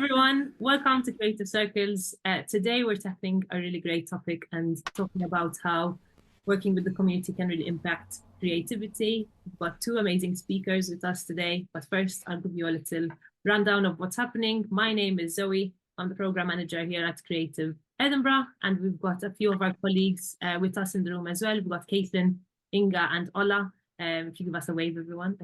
everyone, welcome to Creative Circles. Today we're tackling a really great topic and talking about how working with the community can really impact creativity. We've got two amazing speakers with us today, but first I'll give you a little rundown of what's happening. My name is Zoe. I'm the program manager here at Creative Edinburgh, and we've got a few of our colleagues with us in the room as well. We've got Caitlin, Inga, and Ola. If you give us a wave, everyone.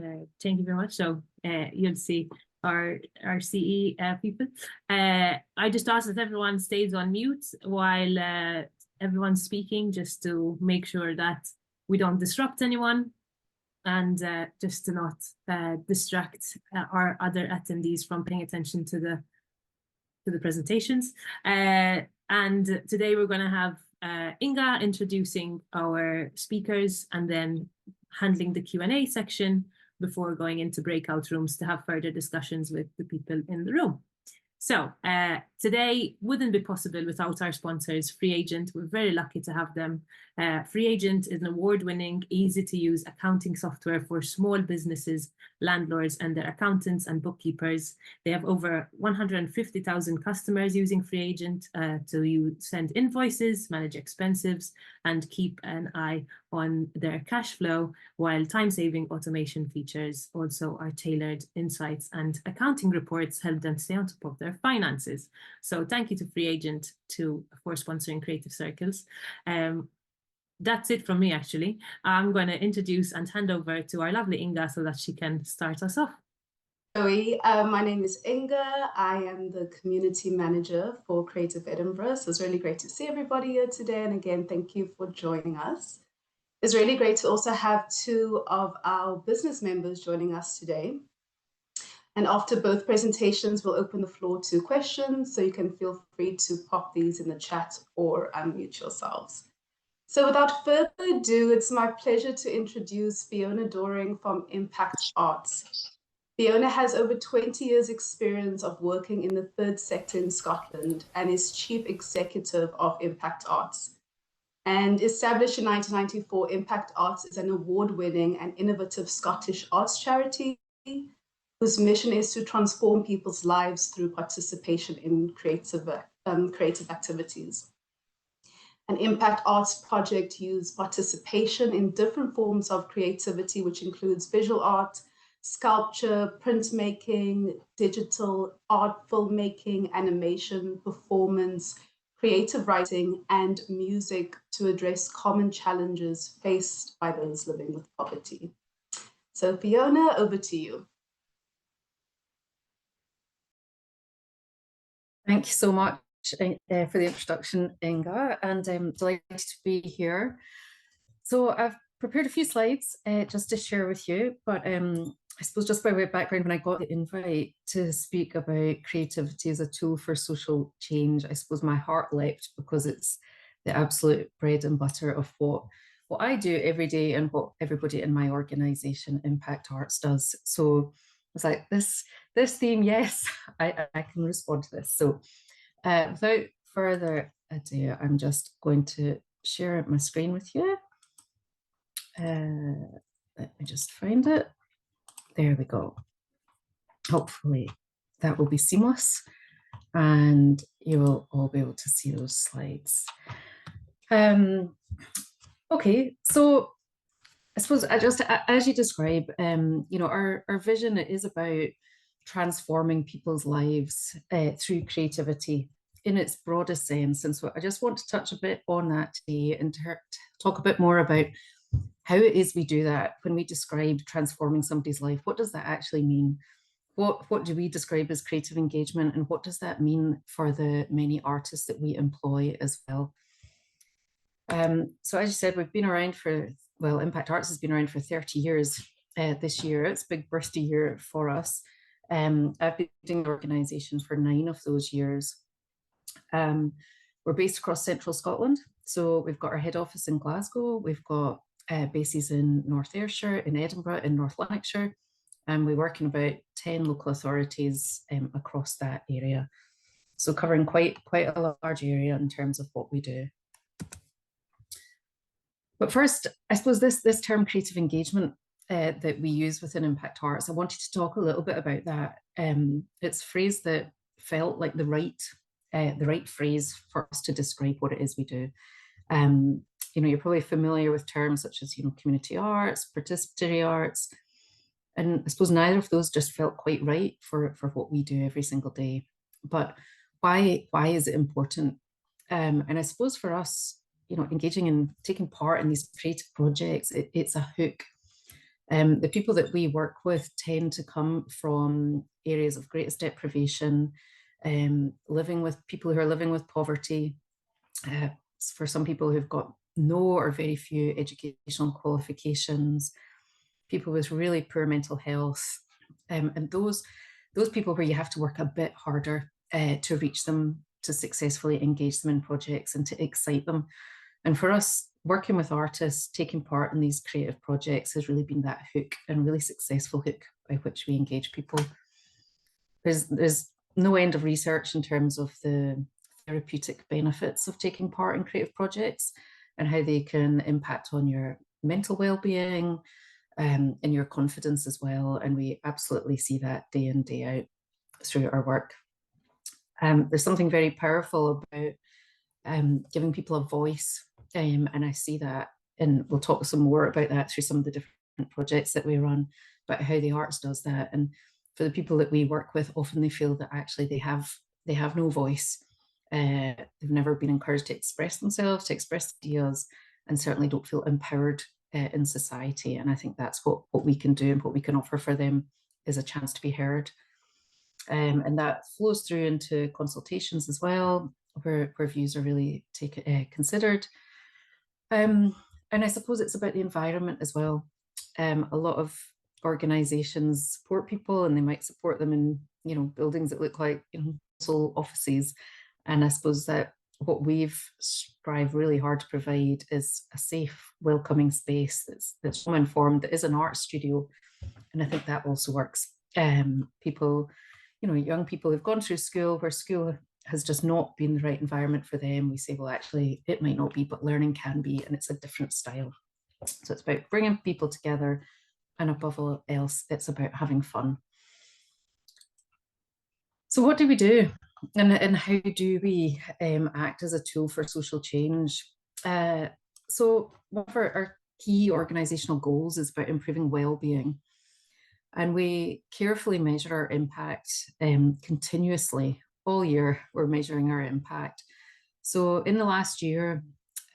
Thank you very much. So you'll see our CE people. I just ask that everyone stays on mute while everyone's speaking, just to make sure that we don't disrupt anyone and just to not distract our other attendees from paying attention to the presentations. And today we're going to have Inga introducing our speakers and then handling the Q&A section before going into breakout rooms to have further discussions with the people in the room. So today wouldn't be possible without our sponsors, Free Agent. We're very lucky to have them. Free Agent is an award-winning, easy-to-use accounting software for small businesses, landlords, and their accountants and bookkeepers. They have over 150,000 customers using Free Agent to send invoices, manage expenses, and keep an eye on their cash flow, while time-saving automation features also are tailored insights and accounting reports help them stay on top of their finances. So thank you to Free Agent for sponsoring Creative Circles. That's it from me, actually. I'm going to introduce and hand over to our lovely Inga so that she can start us off. Zoe, my name is Inga. I am the community manager for Creative Edinburgh. So it's really great to see everybody here today. And again, thank you for joining us. It's really great to also have two of our business members joining us today. And after both presentations, we'll open the floor to questions. So you can feel free to pop these in the chat or unmute yourselves. So without further ado, it's my pleasure to introduce Fiona Doring from Impact Arts. Fiona has over 20 years experience of working in the third sector in Scotland and is Chief Executive of Impact Arts. And established in 1994, Impact Arts is an award-winning and innovative Scottish arts charity whose mission is to transform people's lives through participation in creative activities. An Impact Arts project uses participation in different forms of creativity, which includes visual art, sculpture, printmaking, digital art, filmmaking, animation, performance, creative writing, and music to address common challenges faced by those living with poverty. So Fiona, over to you. Thank you so much for the introduction, Inga, and I'm delighted to be here. So I've prepared a few slides just to share with you, but I suppose just by way of background, when I got the invite to speak about creativity as a tool for social change, I suppose my heart leapt because it's the absolute bread and butter of what I do every day and what everybody in my organization, Impact Arts, does. So I was like, this theme, yes, I can respond to this. So without further ado, I'm just going to share my screen with you. Let me just find it. There we go. Hopefully that will be seamless and you will all be able to see those slides. Okay, so I suppose as you describe, our vision is about transforming people's lives through creativity in its broadest sense. And so I just want to touch a bit on that today and talk a bit more about how it is we do that. When we describe transforming somebody's life, what does that actually mean? What do we describe as creative engagement, and what does that mean for the many artists that we employ as well? So as you said, we've been around Impact Arts has been around for 30 years this year. It's a big birthday year for us. I've been doing the organisation for 9 of those years. We're based across central Scotland. So we've got our head office in Glasgow. We've got bases in North Ayrshire, in Edinburgh, in North Lanarkshire, and we work in about 10 local authorities across that area. So covering quite a large area in terms of what we do. But first, I suppose this term creative engagement that we use within Impact Arts, I wanted to talk a little bit about that. It's a phrase that felt like the right phrase for us to describe what it is we do. You're probably familiar with terms such as, community arts, participatory arts, and I suppose neither of those just felt quite right for what we do every single day. But why is it important? And I suppose for us, engaging and taking part in these creative projects, it's a hook. The people that we work with tend to come from areas of greatest deprivation, living with people who are living with poverty. For some people who've got no or very few educational qualifications, people with really poor mental health, and those people where you have to work a bit harder to reach them, to successfully engage them in projects and to excite them. And for us, working with artists, taking part in these creative projects has really been that hook, and really successful hook by which we engage people. There's no end of research in terms of the therapeutic benefits of taking part in creative projects and how they can impact on your mental well-being and your confidence as well. And we absolutely see that day in, day out through our work. There's something very powerful about giving people a voice. And I see that, and we'll talk some more about that through some of the different projects that we run, about how the arts does that. And for the people that we work with, often they feel that actually they have no voice. They've never been encouraged to express themselves, to express ideas, and certainly don't feel empowered in society. And I think that's what we can do, and what we can offer for them is a chance to be heard. And that flows through into consultations as well, where views are really considered. And I suppose it's about the environment as well. A lot of organizations support people, and they might support them in, buildings that look like, council offices. And I suppose that what we've strived really hard to provide is a safe, welcoming space that's informed, that is an art studio. And I think that also works. People, young people who've gone through school, where school has just not been the right environment for them, we say, well, actually, it might not be, but learning can be, and it's a different style. So it's about bringing people together, and above all else, it's about having fun. So what do we do? And how do we act as a tool for social change? So one of our key organizational goals is about improving well-being. And we carefully measure our impact continuously. All year, we're measuring our impact. So in the last year,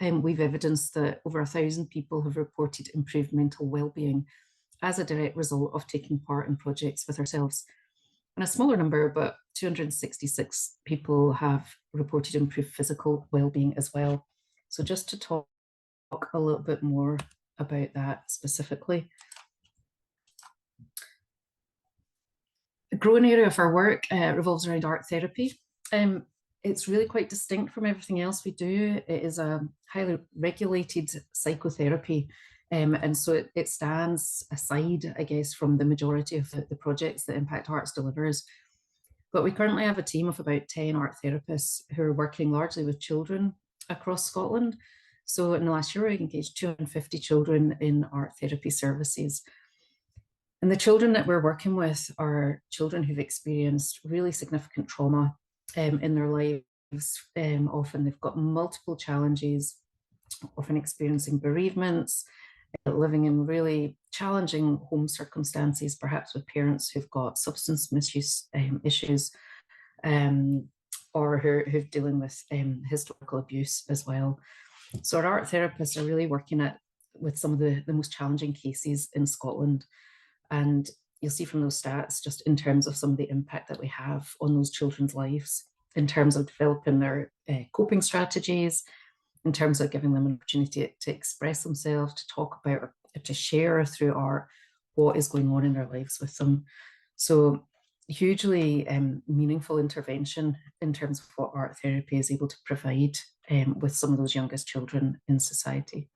we've evidenced that over 1,000 people have reported improved mental well-being as a direct result of taking part in projects with ourselves. And a smaller number, but 266 people have reported improved physical well-being as well. So just to talk a little bit more about that specifically. A growing area of our work revolves around art therapy. It's really quite distinct from everything else we do. It is a highly regulated psychotherapy. And so it stands aside, I guess, from the majority of the projects that Impact Arts delivers. But we currently have a team of about 10 art therapists who are working largely with children across Scotland. So in the last year, we engaged 250 children in art therapy services. And the children that we're working with are children who've experienced really significant trauma in their lives. Often they've got multiple challenges, often experiencing bereavements, living in really challenging home circumstances, perhaps with parents who've got substance misuse issues, or who've dealing with historical abuse as well. So our art therapists are really working with some of the most challenging cases in Scotland. And you'll see from those stats, just in terms of some of the impact that we have on those children's lives, in terms of developing their coping strategies, in terms of giving them an opportunity to express themselves, to talk about, or to share through art what is going on in their lives with them. So hugely meaningful intervention in terms of what art therapy is able to provide with some of those youngest children in society.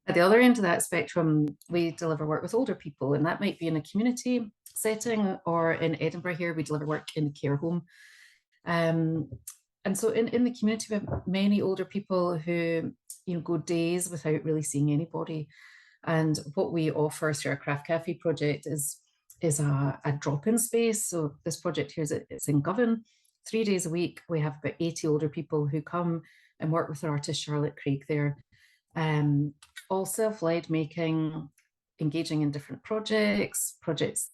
At the other end of that spectrum, we deliver work with older people, and that might be in a community setting, or in Edinburgh here, we deliver work in the care home. And so in the community, we have many older people who go days without really seeing anybody. And what we offer through our Craft Cafe project is is a drop-in space. So this project here it's in Govan. 3 days a week, we have about 80 older people who come and work with our artist Charlotte Craig there. All self-led, making, engaging in different projects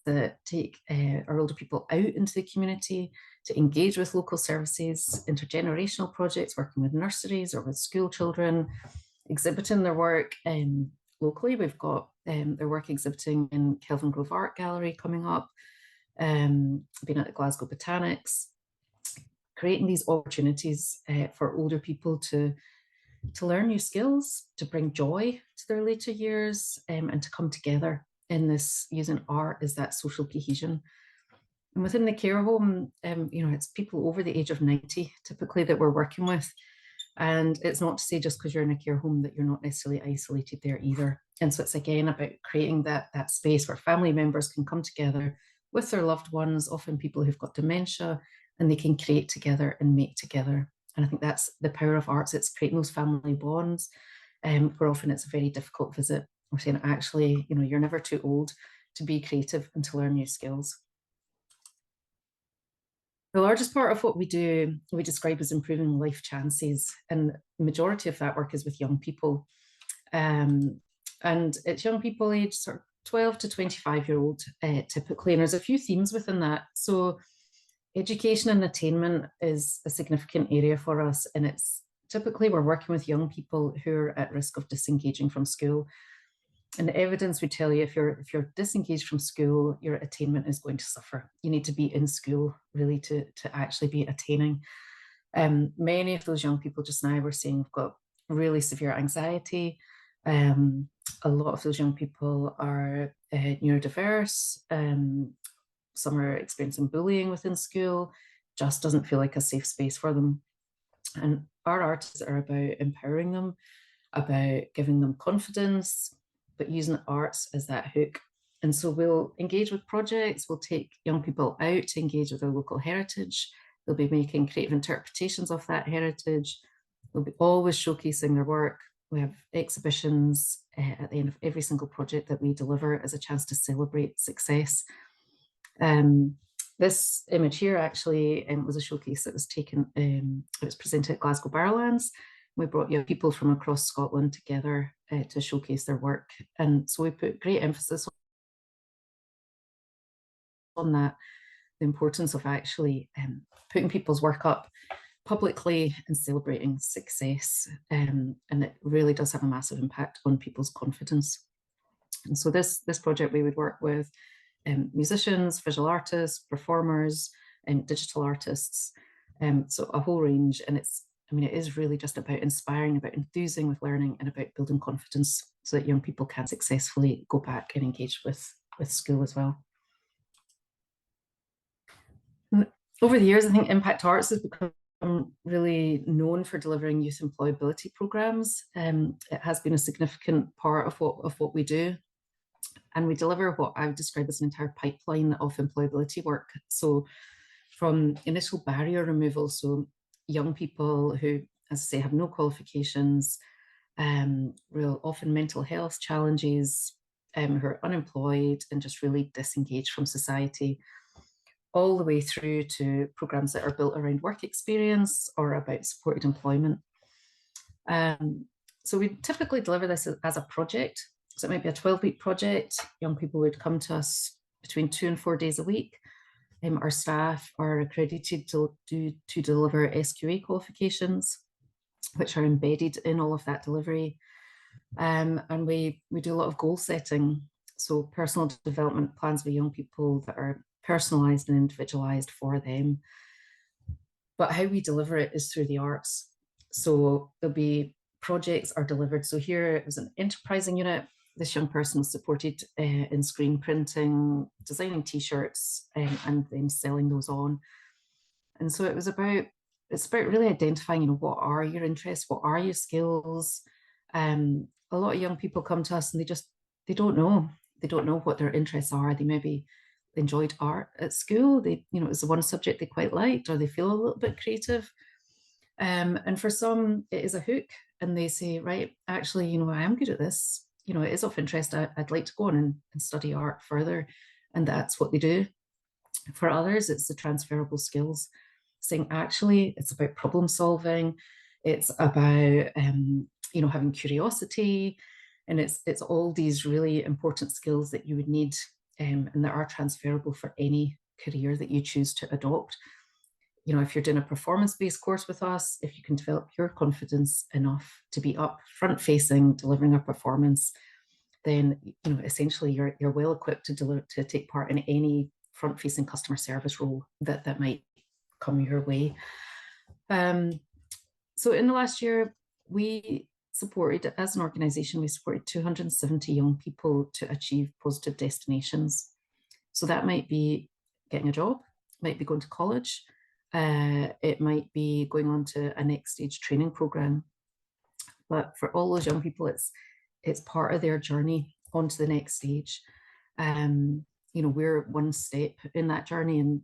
that take our older people out into the community to engage with local services, intergenerational projects, working with nurseries or with school children, exhibiting their work. Locally, we've got their work exhibiting in Kelvin Grove Art Gallery coming up, been at the Glasgow Botanics, creating these opportunities for older people to learn new skills, to bring joy to their later years, and to come together in this, using art as that social cohesion. And within the care home, it's people over the age of 90 typically that we're working with. And it's not to say just because you're in a care home that you're not necessarily isolated there either. And so it's again about creating that space where family members can come together with their loved ones, often people who've got dementia, and they can create together and make together. And I think that's the power of arts. It's creating those family bonds, where often it's a very difficult visit. We're saying, actually, you're never too old to be creative and to learn new skills. The largest part of what we do, we describe as improving life chances. And the majority of that work is with young people. And it's young people aged sort of 12 to 25-year-old typically. And there's a few themes within that. So education and attainment is a significant area for us. And it's typically we're working with young people who are at risk of disengaging from school. And the evidence would tell you if you're disengaged from school, your attainment is going to suffer. You need to be in school really to actually be attaining. Many of those young people just now we're seeing have got really severe anxiety. A lot of those young people are neurodiverse. Some are experiencing bullying within school, just doesn't feel like a safe space for them. And our artists are about empowering them, about giving them confidence, but using arts as that hook. And so we'll engage with projects, we'll take young people out to engage with their local heritage. They'll be making creative interpretations of that heritage. They'll be always showcasing their work. We have exhibitions at the end of every single project that we deliver as a chance to celebrate success. This image here actually was a showcase that was taken, it was presented at Glasgow Barrowlands. We brought young people from across Scotland together to showcase their work. And so we put great emphasis on that, the importance of actually putting people's work up publicly and celebrating success. And it really does have a massive impact on people's confidence. And so this project, we would work with musicians, visual artists, performers, and digital artists. So a whole range. And it is really just about inspiring, about enthusing with learning, and about building confidence so that young people can successfully go back and engage with school as well. And over the years, I think Impact Arts has become really known for delivering youth employability programs. It has been a significant part of what we do. And we deliver what I would describe as an entire pipeline of employability work. So from initial barrier removal, so young people who, as I say, have no qualifications, real often mental health challenges, who are unemployed and just really disengaged from society, all the way through to programs that are built around work experience or about supported employment. So we typically deliver this as a project. So it might be a 12-week project. Young people would come to us between 2 and 4 days a week. Our staff are accredited to deliver SQA qualifications, which are embedded in all of that delivery. And we do a lot of goal setting. So personal development plans with young people that are personalized and individualized for them. But how we deliver it is through the arts. So there'll be projects are delivered. So here it was an enterprising unit. This young person was supported in screen printing, designing t-shirts, and then selling those on. And so it's about really identifying, what are your interests, what are your skills. A lot of young people come to us and they don't know what their interests are. They maybe enjoyed art at school. It was the one subject they quite liked, or they feel a little bit creative. And for some, it is a hook, and they say, right, actually, I am good at this. It is of interest. I'd like to go on and study art further. and that's what they do. For others, it's the transferable skills, saying actually it's about problem solving, it's about having curiosity, and it's all these really important skills that you would need and that are transferable for any career that you choose to adopt. If you're doing a performance-based course with us, if you can develop your confidence enough to be up front facing, delivering a performance, then essentially you're well equipped to take part in any front-facing customer service role that might come your way. So in the last year, we supported, as an organization, we supported 270 young people to achieve positive destinations. So that might be getting a job, might be going to college, it might be going on to a next stage training program. But for all those young people, it's part of their journey onto the next stage. We're one step in that journey, and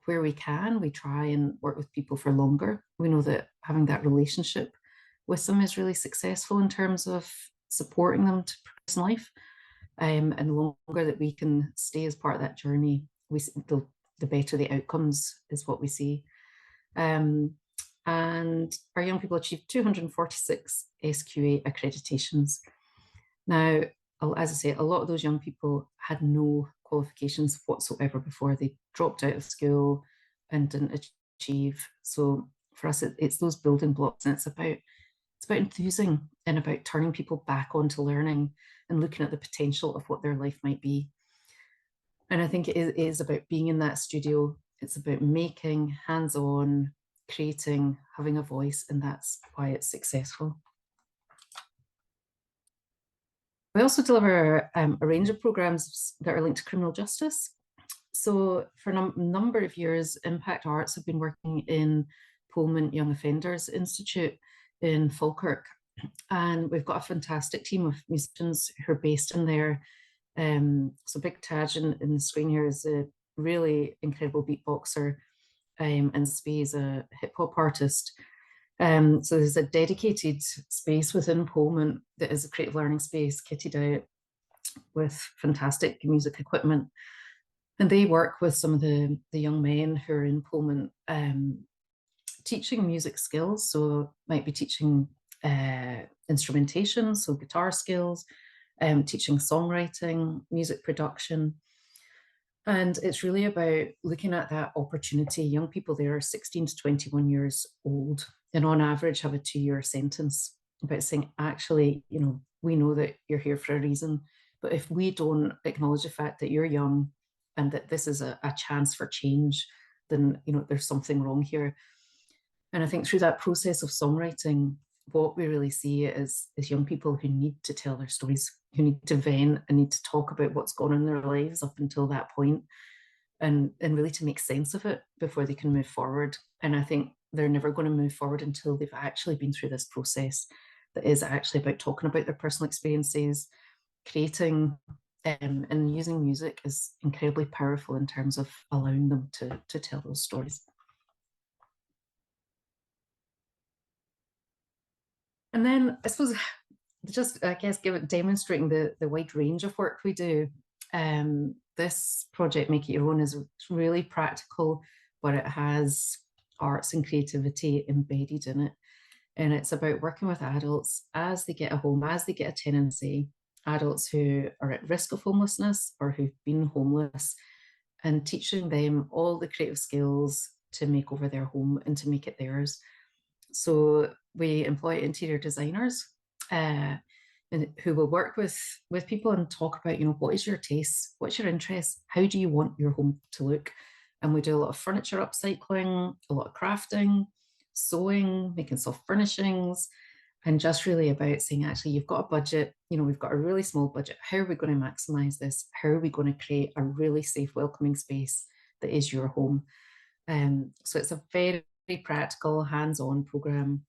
where we can, we try and work with people for longer. We know that having that relationship with them is really successful in terms of supporting them to progress in life. And the longer that we can stay as part of that journey, the better the outcomes is what we see. And our young people achieved 246 SQA accreditations. Now, as I say, a lot of those young people had no qualifications whatsoever before. They dropped out of school and didn't achieve. So for us, it's those building blocks, and it's about enthusing and about turning people back onto learning and looking at the potential of what their life might be. And I think it is about being in that studio. It's about making, hands-on, creating, having a voice, and that's why it's successful. We also deliver a range of programs that are linked to criminal justice. So for a number of years, Impact Arts have been working in Pullman Young Offenders Institute in Falkirk. And we've got a fantastic team of musicians who are based in there. So Big Taj in the screen here is a really incredible beatboxer, and Spee is a hip hop artist. So there's a dedicated space within Pullman that is a creative learning space kitted out with fantastic music equipment. And they work with some of the young men who are in Pullman, teaching music skills. So might be teaching instrumentation, so guitar skills, teaching songwriting, music production. And it's really about looking at that opportunity. Young people there are 16 to 21 years old, and on average have a 2-year sentence, about saying, actually, we know that you're here for a reason, but if we don't acknowledge the fact that you're young and that this is a chance for change, then, there's something wrong here. And I think through that process of songwriting, what we really see is young people who need to tell their stories, who need to vent and need to talk about what's gone on in their lives up until that point, and really to make sense of it before they can move forward. And I think they're never going to move forward until they've actually been through this process that is actually about talking about their personal experiences, creating and using music is incredibly powerful in terms of allowing them to tell those stories. And then I suppose demonstrating the wide range of work we do. This project, Make It Your Own, is really practical, but it has arts and creativity embedded in it. And it's about working with adults as they get a home, as they get a tenancy, adults who are at risk of homelessness or who've been homeless, and teaching them all the creative skills to make over their home and to make it theirs. So we employ interior designers and who will work with people and talk about, what is your taste, what's your interest, how do you want your home to look? And we do a lot of furniture upcycling, a lot of crafting, sewing, making soft furnishings, and just really about saying, actually, you've got a budget, we've got a really small budget. How are we going to maximize this? How are we going to create a really safe, welcoming space that is your home? So it's a very practical, hands-on program,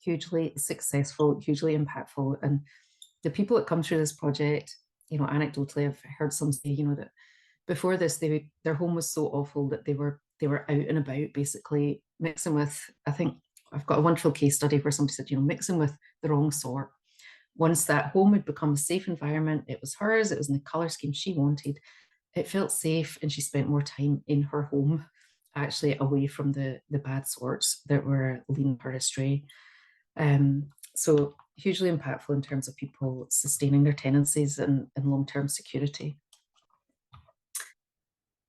hugely successful, hugely impactful. And the people that come through this project, anecdotally, I've heard some say, that before this, their home was so awful that they were out and about, basically mixing with, I think I've got a wonderful case study where somebody said, mixing with the wrong sort. Once that home had become a safe environment, it was hers, it was in the color scheme she wanted, it felt safe, and she spent more time in her home, actually away from the bad sorts that were leading her astray. So hugely impactful in terms of people sustaining their tenancies and long-term security.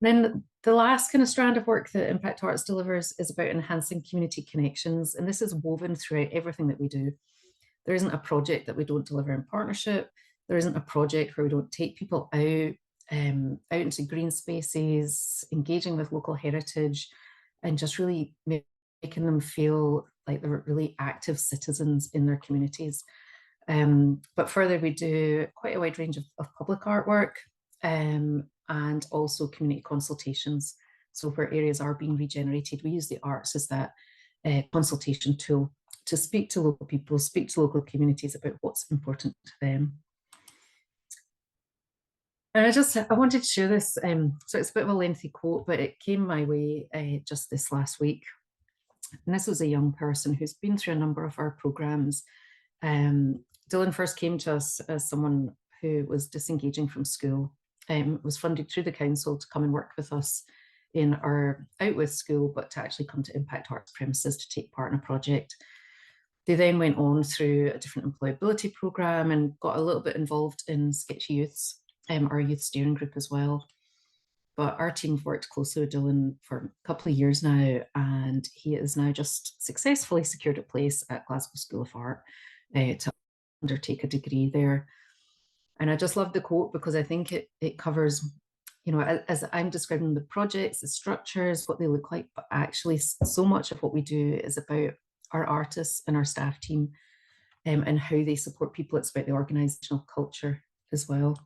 Then the last kind of strand of work that Impact Arts delivers is about enhancing community connections. And this is woven throughout everything that we do. There isn't a project that we don't deliver in partnership. There isn't a project where we don't take people out into green spaces, engaging with local heritage, and just really making them feel like they're really active citizens in their communities. But further, we do quite a wide range of public artwork, and also community consultations. So where areas are being regenerated, we use the arts as that consultation tool to speak to local people, speak to local communities about what's important to them. And I wanted to share this, so it's a bit of a lengthy quote, but it came my way just this last week. And this was a young person who's been through a number of our programs. Dylan first came to us as someone who was disengaging from school, was funded through the council to come and work with us in our Out With school, but to actually come to Impact Arts premises to take part in a project. They then went on through a different employability program and got a little bit involved in Sketchy Youths, our youth steering group as well. But our team have worked closely with Dylan for a couple of years now, and he has now just successfully secured a place at Glasgow School of Art to undertake a degree there. And I just love the quote because I think it covers, you know, as I'm describing the projects, the structures, what they look like, but actually so much of what we do is about our artists and our staff team and how they support people. It's about the organizational culture as well.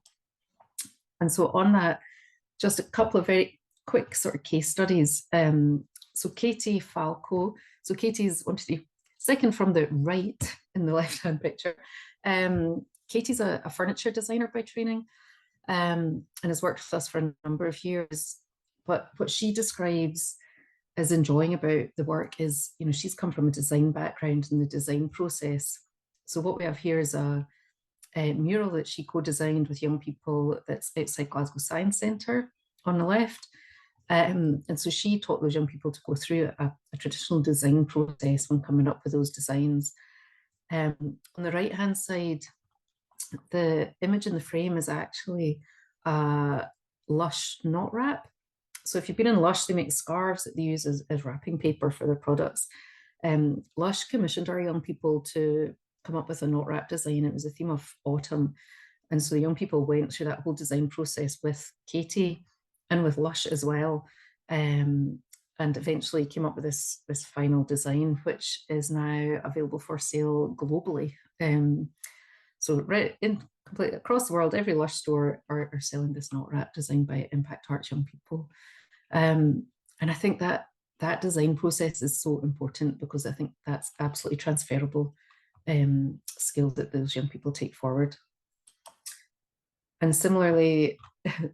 And so on that, just a couple of very quick sort of case studies. So Katie Falco, so Katie's second from the right in the left-hand picture. Katie's a furniture designer by training and has worked with us for a number of years. But what she describes as enjoying about the work is, you know, she's come from a design background in the design process. So what we have here is a mural that she co-designed with young people that's outside Glasgow Science Centre on the left. And so she taught those young people to go through a traditional design process when coming up with those designs. On the right-hand side, the image in the frame is actually Lush knot wrap. So if you've been in Lush, they make scarves that they use as wrapping paper for their products. Lush commissioned our young people to come up with a knot wrap design. It was a theme of autumn. And so the young people went through that whole design process with Katie and with Lush as well. And eventually came up with this final design, which is now available for sale globally. So right in completely across the world, every Lush store are selling this knot wrap designed by Impact Arts young people. And I think that design process is so important because I think that's absolutely transferable skills that those young people take forward. And similarly,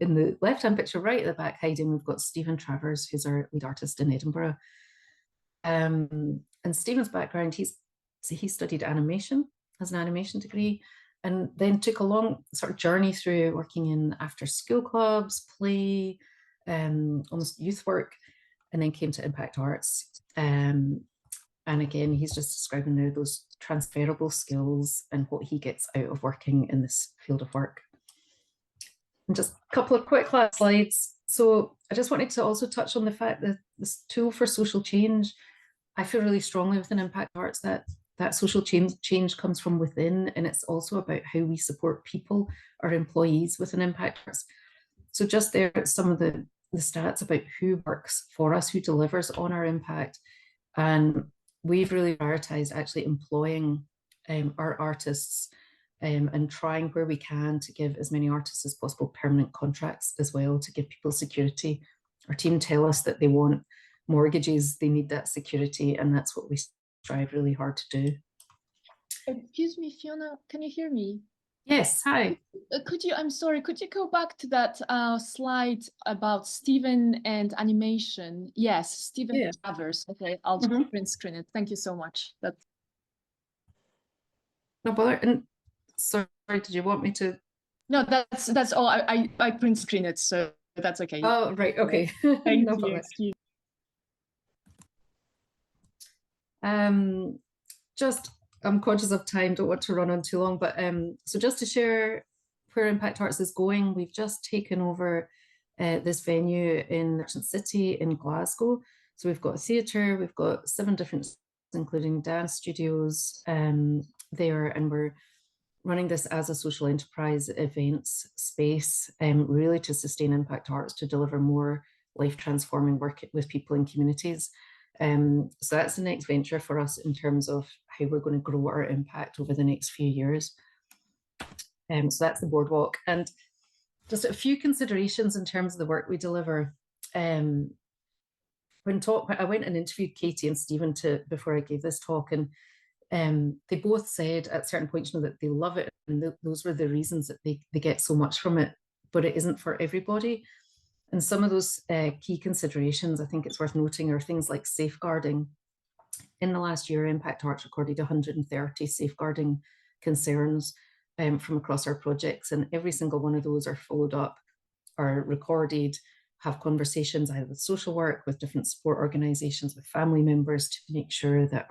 in the left-hand picture, right at the back hiding, we've got Stephen Travers, who's our lead artist in Edinburgh. And Stephen's background, he studied animation as an animation degree, and then took a long sort of journey through working in after-school clubs, play, almost youth work, and then came to Impact Arts. And again, he's just describing there those transferable skills and what he gets out of working in this field of work. And just a couple of quick last slides. So I just wanted to also touch on the fact that this tool for social change, I feel really strongly within Impact Arts that social change comes from within, and it's also about how we support people, our employees within Impact Arts. So just there, some of the stats about who works for us, who delivers on our impact. And we've really prioritized actually employing our artists and trying where we can to give as many artists as possible permanent contracts as well to give people security. Our team tell us that they want mortgages, they need that security, and that's what we strive really hard to do. Excuse me, Fiona, can you hear me? Yes, hi. I'm sorry, could you go back to that slide about Stephen and animation? Yes, Stephen Travers. Okay, I'll just print screen it. Thank you so much. That's... No bother. And sorry, did you want me to? No, that's all. I print screen it, so but that's okay. Oh, right. Okay. Thank No you. problem. Excuse. Just, I'm conscious of time, don't want to run on too long, but so just to share where Impact Arts is going, we've just taken over this venue in Merchant City in Glasgow. So we've got a theatre, we've got 7 different, including dance studios there, and we're running this as a social enterprise events space, really to sustain Impact Arts, to deliver more life-transforming work with people in communities. So that's the next venture for us in terms of how we're going to grow our impact over the next few years. So that's the boardwalk. And just a few considerations in terms of the work we deliver. I went and interviewed Katie and Stephen before I gave this talk, and they both said at certain points, that they love it, and those were the reasons that they get so much from it, but it isn't for everybody. And some of those key considerations, I think it's worth noting, are things like safeguarding. In the last year, Impact Arts recorded 130 safeguarding concerns from across our projects, and every single one of those are followed up, are recorded, have conversations either with social work, with different support organisations, with family members, to make sure that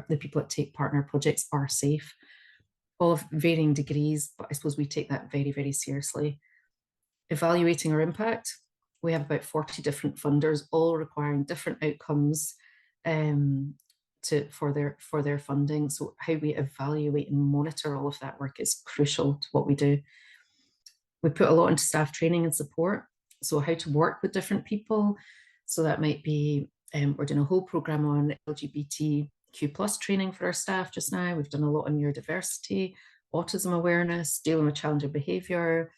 the people that take part in our projects are safe, all of varying degrees, but I suppose we take that very, very seriously. Evaluating our impact, we have about 40 different funders, all requiring different outcomes for their funding. So how we evaluate and monitor all of that work is crucial to what we do. We put a lot into staff training and support. So how to work with different people. So that might be, we're doing a whole program on LGBTQ+ training for our staff just now. We've done a lot on neurodiversity, autism awareness, dealing with challenging behaviour,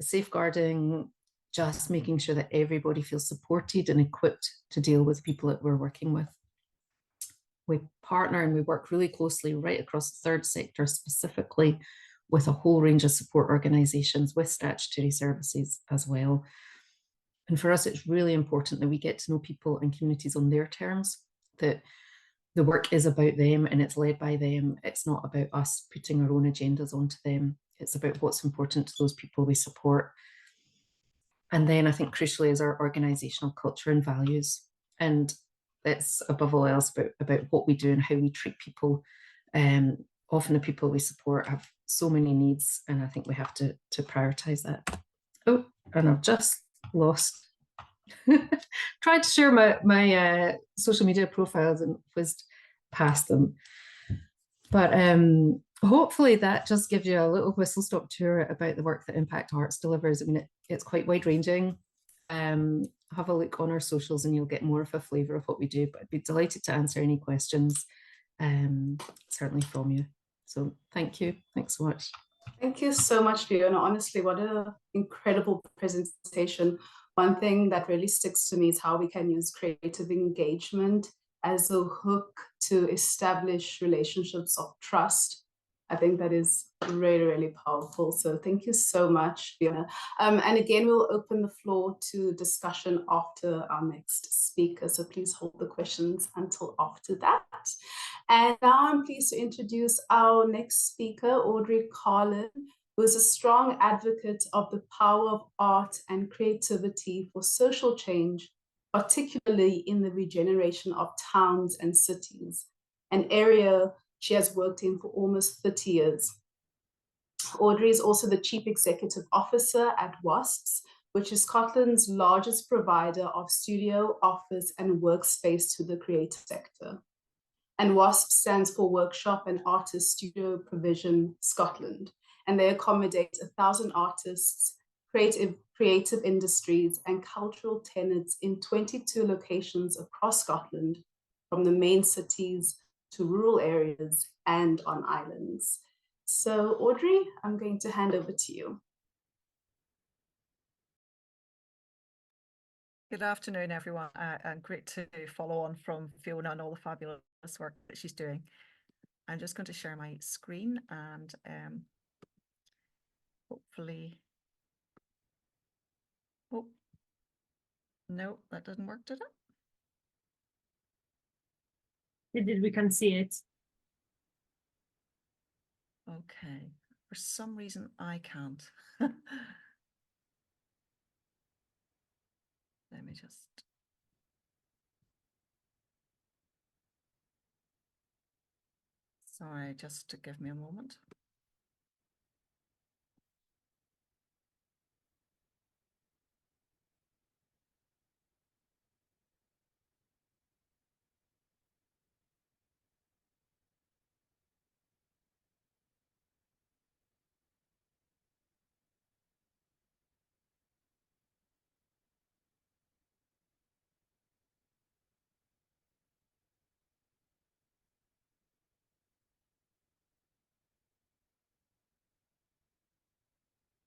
safeguarding, just making sure that everybody feels supported and equipped to deal with people that we're working with. We partner and we work really closely right across the third sector, specifically with a whole range of support organisations, with statutory services as well. And for us, it's really important that we get to know people and communities on their terms, that the work is about them and it's led by them. It's not about us putting our own agendas onto them. It's about what's important to those people we support. And then I think crucially is our organisational culture and values. And it's above all else about what we do and how we treat people. Often the people we support have so many needs, and I think we have to prioritise that. Oh, and I've just lost. Tried to share my social media profiles and whizzed past them. But hopefully that just gives you a little whistle-stop tour about the work that Impact Arts delivers. I mean, it's quite wide-ranging. Have a look on our socials and you'll get more of a flavour of what we do, but I'd be delighted to answer any questions, certainly from you. So thank you. Thanks so much. Thank you so much, Fiona. Honestly, what an incredible presentation. One thing that really sticks to me is how we can use creative engagement as a hook to establish relationships of trust. I think that is really, really powerful. So thank you so much, Fiona. And again, we'll open the floor to discussion after our next speaker. So please hold the questions until after that. And now I'm pleased to introduce our next speaker, Audrey Carlin, who is a strong advocate of the power of art and creativity for social change, particularly in the regeneration of towns and cities, an area she has worked in for almost 30 years. Audrey is also the Chief Executive Officer at Wasps, which is Scotland's largest provider of studio, office, and workspace to the creative sector. And WASP stands for Workshop and Artist Studio Provision Scotland. And they accommodate 1,000 artists, creative industries, and cultural tenants in 22 locations across Scotland, from the main cities to rural areas and on islands. So Audrey, I'm going to hand over to you. Good afternoon, everyone, and great to follow on from Fiona and all the fabulous work that she's doing. I'm just going to share my screen and hopefully, oh, no, that doesn't work, did it? We can see it. Okay, for some reason I can't. Let me just. Sorry, just to give me a moment.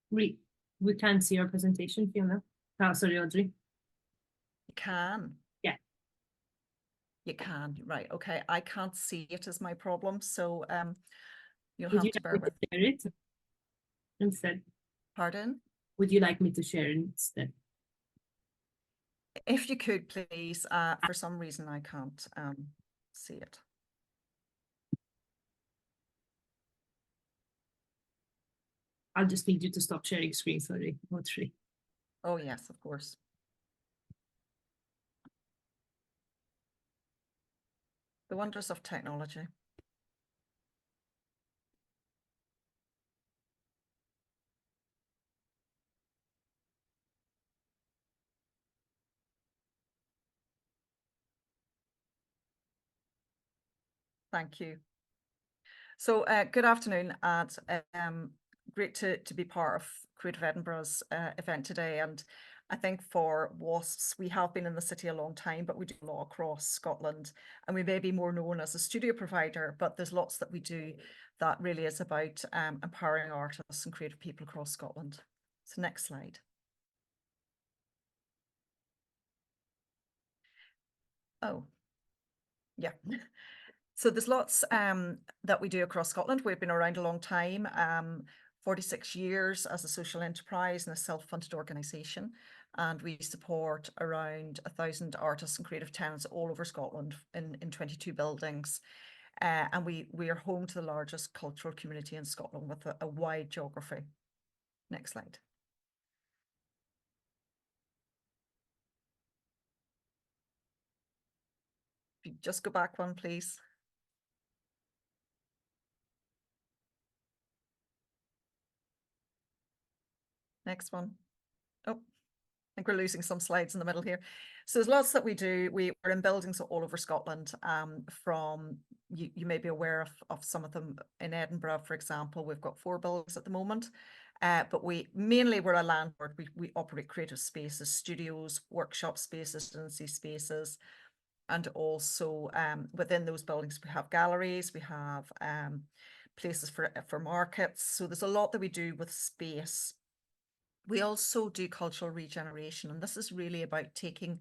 We can't see your presentation, Fiona. Oh, sorry, Audrey. You can. Yeah. You can, right, okay. I can't see it as my problem, so you'll Would have you to like bear me with. to share it instead? Pardon? Would you like me to share it instead? If you could, please. For some reason, I can't see it. I'll just need you to stop sharing screen, sorry, Audrey. Oh, yes, of course. The wonders of technology. Thank you. So good afternoon, and great to be part of Creative Edinburgh's event today. And I think for Wasps, we have been in the city a long time, but we do a lot across Scotland, and we may be more known as a studio provider, but there's lots that we do that really is about empowering artists and creative people across Scotland. So next slide. Oh, yeah. So there's lots that we do across Scotland. We've been around a long time, 46 years as a social enterprise and a self-funded organisation. And we support around 1,000 artists and creative tenants all over Scotland in 22 buildings. And we are home to the largest cultural community in Scotland with a wide geography. Next slide. If you just go back one, please. Next one. Oh, I think we're losing some slides in the middle here. So there's lots that we do. We're in buildings all over Scotland. From you may be aware of some of them in Edinburgh, for example. We've got 4 buildings at the moment, but we're a landlord. We operate creative spaces, studios, workshop spaces, residency spaces, and also within those buildings we have galleries, we have places for markets. So there's a lot that we do with space. We also do cultural regeneration, and this is really about taking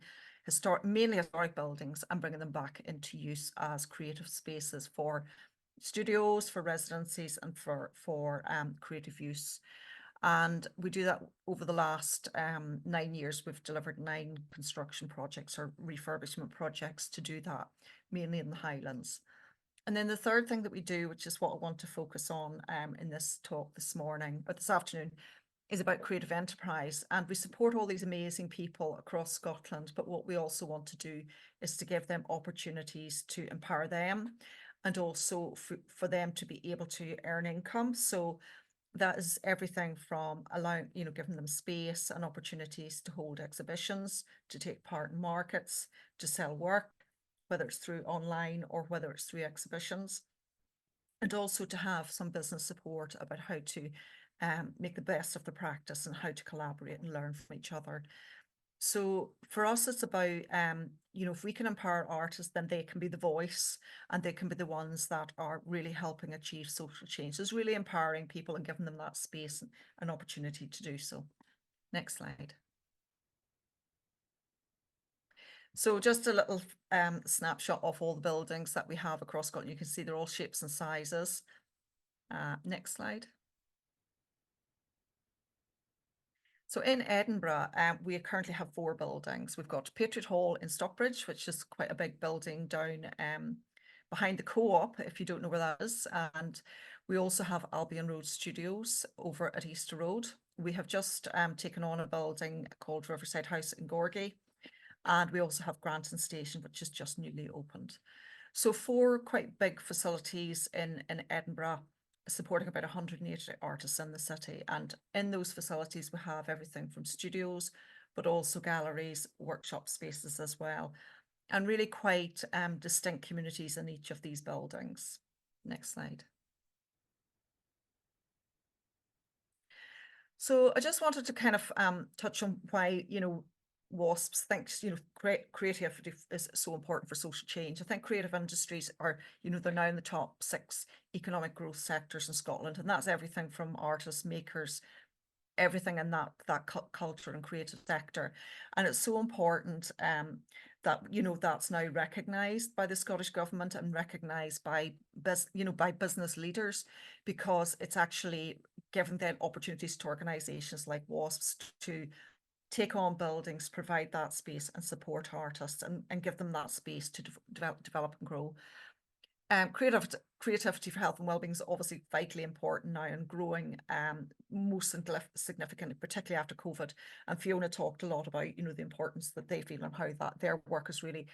mainly historic buildings and bringing them back into use as creative spaces for studios, for residencies, and for creative use. And we do that over the last 9 years. We've delivered 9 construction projects or refurbishment projects to do that, mainly in the Highlands. And then the third thing that we do, which is what I want to focus on in this talk this morning or this afternoon, is about creative enterprise. And we support all these amazing people across Scotland, but what we also want to do is to give them opportunities to empower them and also for them to be able to earn income. So that is everything from allowing, giving them space and opportunities to hold exhibitions, to take part in markets, to sell work, whether it's through online or whether it's through exhibitions, and also to have some business support about how to make the best of the practice and how to collaborate and learn from each other. So for us, it's about, if we can empower artists, then they can be the voice and they can be the ones that are really helping achieve social change. It's really empowering people and giving them that space and opportunity to do so. Next slide. So just a little snapshot of all the buildings that we have across Scotland. You can see they're all shapes and sizes. Next slide. So in Edinburgh, we currently have 4 buildings. We've got Patriot Hall in Stockbridge, which is quite a big building down behind the Co-op, if you don't know where that is. And we also have Albion Road Studios over at Easter Road. We have just taken on a building called Riverside House in Gorgie. And we also have Granton Station, which is just newly opened. So 4 quite big facilities in Edinburgh, supporting about 180 artists in the city. And in those facilities, we have everything from studios, but also galleries, workshop spaces as well. And really quite distinct communities in each of these buildings. Next slide. So I just wanted to kind of touch on why, you know, Wasps thinks, you know, creativity is so important for social change. I think creative industries are, you know, they're now in the top 6 economic growth sectors in Scotland, and that's everything from artists, makers, everything in that culture and creative sector. And it's so important that, you know, that's now recognised by the Scottish Government and recognised by business leaders, because it's actually giving them opportunities to organisations like Wasps to take on buildings, provide that space and support artists and give them that space to develop and grow. Creativity for health and wellbeing is obviously vitally important now and growing most significantly, particularly after COVID. And Fiona talked a lot about, you know, the importance that they feel and how that their work is really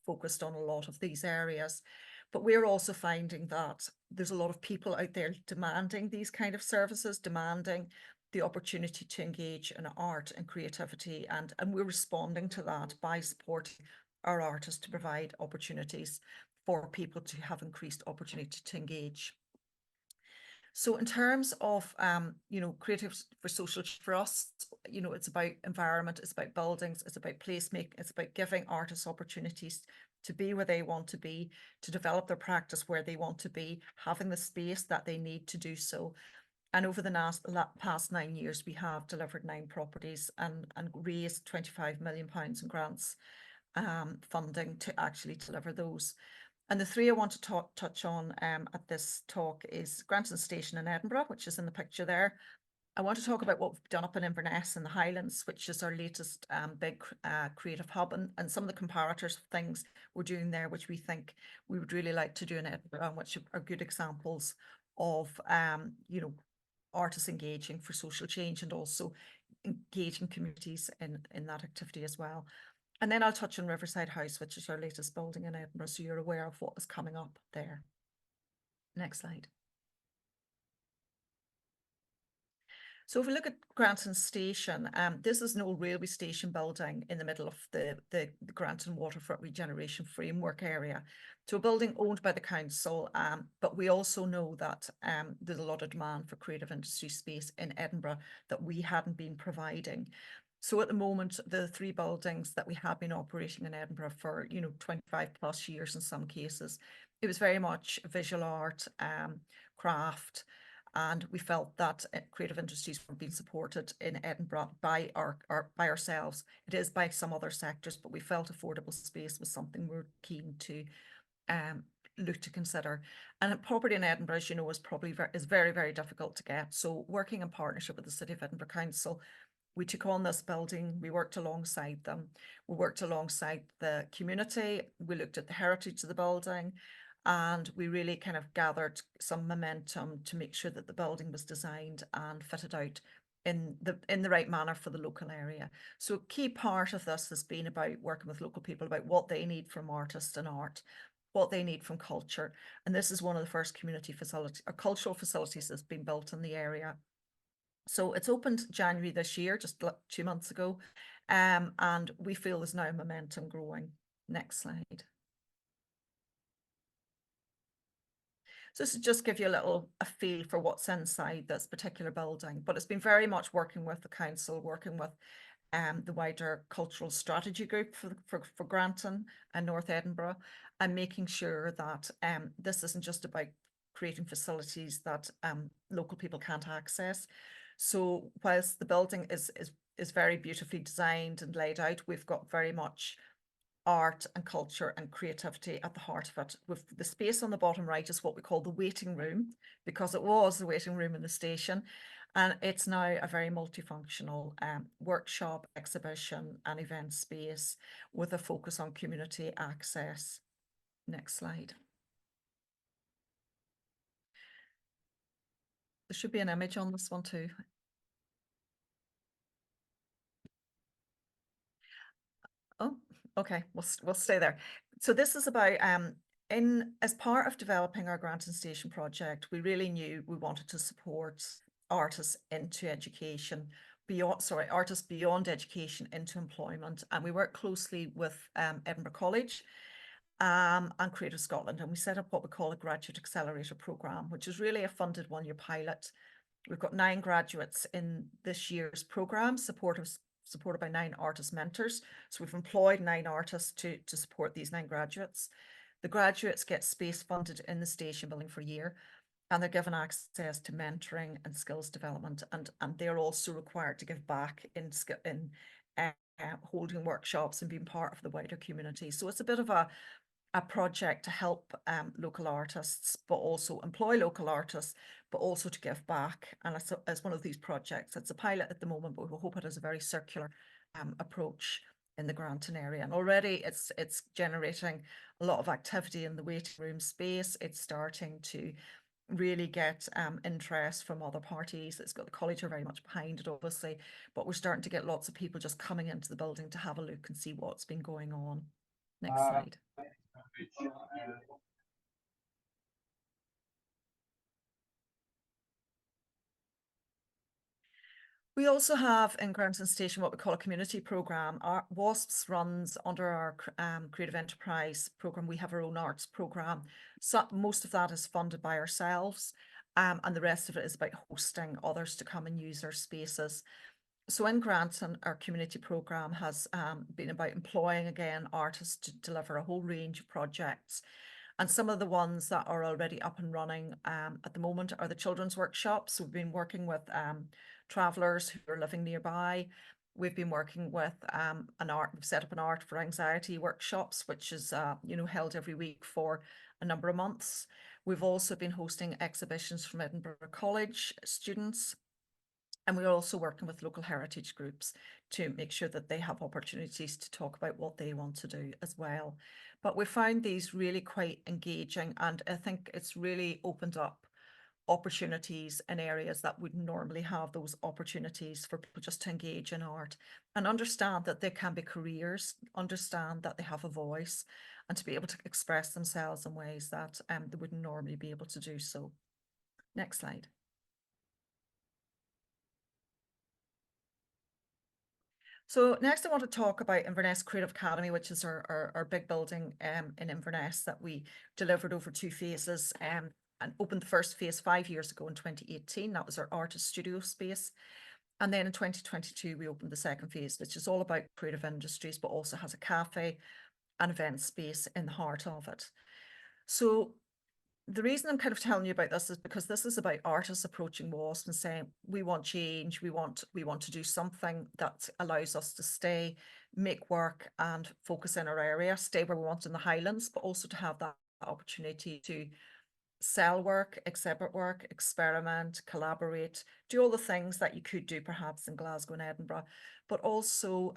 focused on a lot of these areas. But we're also finding that there's a lot of people out there demanding these kind of services, demanding the opportunity to engage in art and creativity, and we're responding to that by supporting our artists to provide opportunities for people to have increased opportunity to engage. So in terms of, you know, creative for social, for us, you know, it's about environment, it's about buildings, it's about placemaking, it's about giving artists opportunities to be where they want to be, to develop their practice where they want to be, having the space that they need to do so. And over the past 9 years, we have delivered 9 properties and raised £25 million in grants funding to actually deliver those. And the 3 I want to touch on at this talk is Granton Station in Edinburgh, which is in the picture there. I want to talk about what we've done up in Inverness in the Highlands, which is our latest big creative hub, and some of the comparators of things we're doing there, which we think we would really like to do in Edinburgh, and which are good examples of, you know, artists engaging for social change and also engaging communities in that activity as well. And then I'll touch on Riverside House, which is our latest building in Edinburgh, so you're aware of what is coming up there. Next slide. So if we look at Granton Station, this is an old railway station building in the middle of the Granton Waterfront Regeneration Framework area. So a building owned by the council, but we also know that there's a lot of demand for creative industry space in Edinburgh that we hadn't been providing. So at the moment, the 3 buildings that we have been operating in Edinburgh for, you know, 25 plus years in some cases, it was very much visual art, craft, and we felt that creative industries were being supported in Edinburgh by by ourselves. It is by some other sectors, but we felt affordable space was something we're keen to look to consider. And a property in Edinburgh, as you know, is very, very difficult to get. So working in partnership with the City of Edinburgh Council, we took on this building, we worked alongside them, we worked alongside the community, we looked at the heritage of the building, and we really kind of gathered some momentum to make sure that the building was designed and fitted out in the right manner for the local area. So a key part of this has been about working with local people about what they need from artists and art, what they need from culture. And this is one of the first community facilities or cultural facilities that's been built in the area. So it's opened January this year, just 2 months ago, and we feel there's now momentum growing. Next slide. So this is just give you a feel for what's inside this particular building, but it's been very much working with the council, working with the wider cultural strategy group for Granton and North Edinburgh, and making sure that this isn't just about creating facilities that local people can't access. So whilst the building is very beautifully designed and laid out, we've got very much art and culture and creativity at the heart of it. With the space on the bottom right is what we call the waiting room, because it was the waiting room in the station, and it's now a very multifunctional workshop, exhibition and event space with a focus on community access. Next slide. There should be an image on this one too. Oh, Okay, we'll stay there. So this is about as part of developing our Granton Station project, we really knew we wanted to support artists into education artists beyond education into employment, and we work closely with Edinburgh College and Creative Scotland, and we set up what we call a graduate accelerator program, which is really a funded one-year pilot. We've got 9 graduates in this year's program, supported by 9 artist mentors. So we've employed 9 artists to support these 9 graduates. The graduates get space funded in the station building for a year, and they're given access to mentoring and skills development, and they're also required to give back in holding workshops and being part of the wider community. So it's a bit of a project to help local artists, but also employ local artists, but also to give back. And as one of these projects, it's a pilot at the moment, but we hope it has a very circular approach in the Granton area. And already it's generating a lot of activity in the waiting room space. It's starting to really get interest from other parties. It's got the college are very much behind it, obviously, but we're starting to get lots of people just coming into the building to have a look and see what's been going on. Next slide. We also have in Granton Station what we call a community programme. Our Wasps runs under our Creative Enterprise programme. We have our own arts programme. So most of that is funded by ourselves, and the rest of it is about hosting others to come and use our spaces. So in Granton, our community programme has been about employing, again, artists to deliver a whole range of projects. And some of the ones that are already up and running at the moment are the children's workshops. We've been working with travellers who are living nearby. We've been working with we've set up an art for anxiety workshops, which is held every week for a number of months. We've also been hosting exhibitions from Edinburgh College students. And we're also working with local heritage groups to make sure that they have opportunities to talk about what they want to do as well. But we found these really quite engaging, and I think it's really opened up opportunities in areas that wouldn't normally have those opportunities for people just to engage in art and understand that they can be careers, understand that they have a voice, and to be able to express themselves in ways that they wouldn't normally be able to do so. Next slide. So next I want to talk about Inverness Creative Academy, which is our big building in Inverness that we delivered over 2 phases and opened the first phase 5 years ago in 2018. That was our artist studio space. And then in 2022, we opened the second phase, which is all about creative industries, but also has a cafe and event space in the heart of it. So the reason I'm kind of telling you about this is because this is about artists approaching Wasps and saying, we want change, we want to do something that allows us to stay, make work and focus in our area, stay where we want in the Highlands, but also to have that opportunity to sell work, exhibit work, experiment, collaborate, do all the things that you could do perhaps in Glasgow and Edinburgh, but also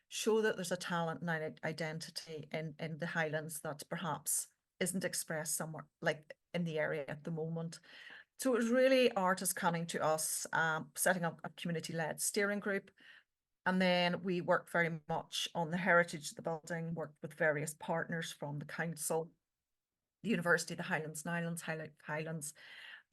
show that there's a talent and an identity in the Highlands that perhaps isn't expressed somewhere like in the area at the moment. So it was really artists coming to us, setting up a community-led steering group. And then we worked very much on the heritage of the building, worked with various partners from the council, the University of the Highlands and Islands,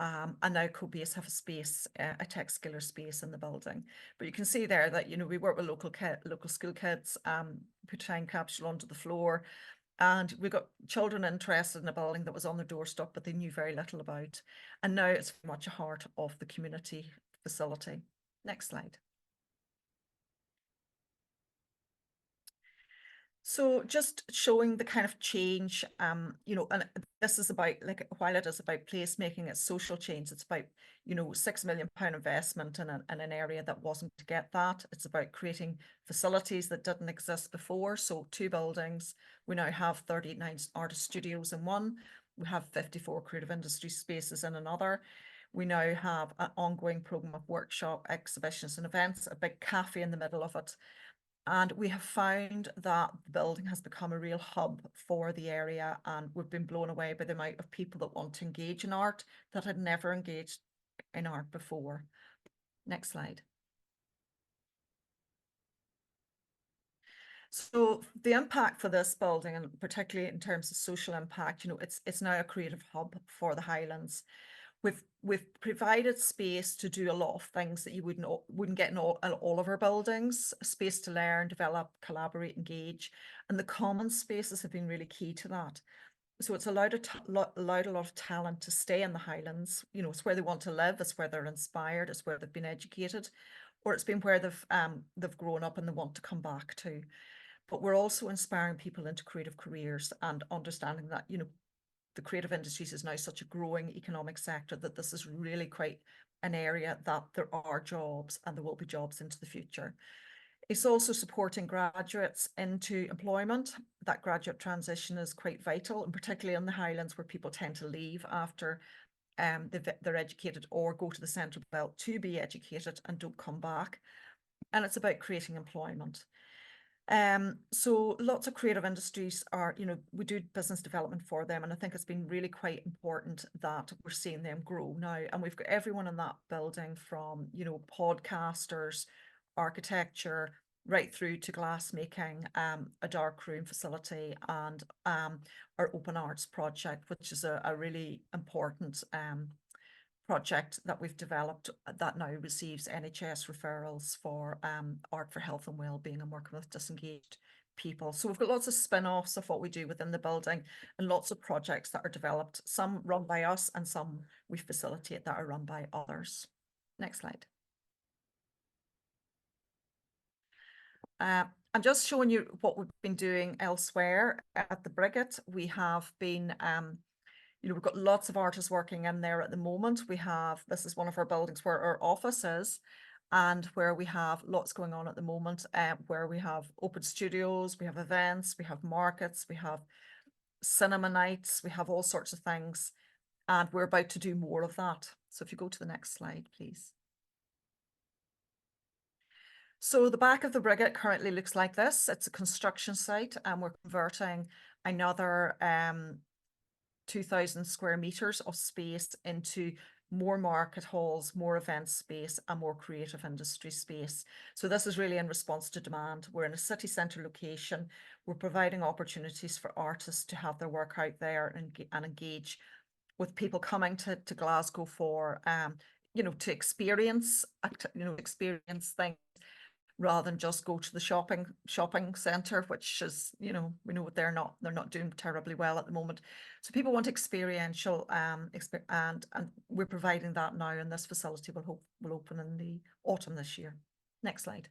and now Co-Base have a space, a tech skiller space in the building. But you can see there that, we work with local school kids, put a time capsule onto the floor, and we got children interested in a building that was on their doorstep, but they knew very little about. And now it's very much a heart of the community facility. Next slide. So just showing the kind of change, and this is about, like, while it is about placemaking, it's social change. It's about, £6 million investment in an area that wasn't to get that. It's about creating facilities that didn't exist before. So 2 buildings. We now have 39 artist studios in one. We have 54 creative industry spaces in another. We now have an ongoing program of workshop, exhibitions and events, a big cafe in the middle of it. And we have found that the building has become a real hub for the area, and we've been blown away by the amount of people that want to engage in art that had never engaged in art before. Next slide. So the impact for this building, and particularly in terms of social impact, it's now a creative hub for the Highlands. We've provided space to do a lot of things that you wouldn't get in all of our buildings. Space to learn, develop, collaborate, engage, and the common spaces have been really key to that. So it's allowed a lot of talent to stay in the Highlands. It's where they want to live, it's where they're inspired, it's where they've been educated, or it's been where they've grown up and they want to come back to. But we're also inspiring people into creative careers and understanding that, the creative industries is now such a growing economic sector that this is really quite an area that there are jobs and there will be jobs into the future. It's also supporting graduates into employment. That graduate transition is quite vital, and particularly in the Highlands where people tend to leave after they're educated or go to the Central Belt to be educated and don't come back. And it's about creating employment. So lots of creative industries are, we do business development for them, and I think it's been really quite important that we're seeing them grow now. And we've got everyone in that building from, podcasters, architecture, right through to glassmaking, a dark room facility, and our open arts project, which is a really important project that we've developed that now receives NHS referrals for art for health and well-being and working with disengaged people. So we've got lots of spin-offs of what we do within the building and lots of projects that are developed, some run by us and some we facilitate that are run by others. Next slide. I'm just showing you what we've been doing elsewhere at the Brigade. We have been we've got lots of artists working in there at the moment. This is one of our buildings where our office is and where we have lots going on at the moment, where we have open studios, we have events, we have markets, we have cinema nights, we have all sorts of things, and we're about to do more of that. So if you go to the next slide, please. So the back of the Brigade currently looks like this. It's a construction site and we're converting another 2,000 square meters of space into more market halls, more event space, and more creative industry space. So this is really in response to demand. We're in a city centre location. We're providing opportunities for artists to have their work out there and engage with people coming to Glasgow for, to experience things, rather than just go to the shopping centre, which is, we know what they're not doing terribly well at the moment. So people want experiential, and we're providing that now, and this facility will open in the autumn this year. Next slide.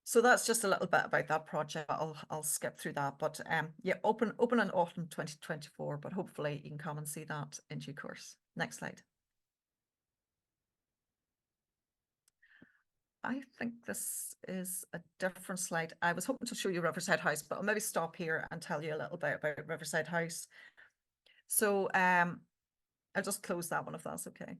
So that's just a little bit about that project. I'll skip through that, but yeah, open in autumn 2024, but hopefully you can come and see that in due course. Next slide. I think this is a different slide. I was hoping to show you Riverside House, but I'll maybe stop here and tell you a little bit about Riverside House. So I'll just close that one if that's okay.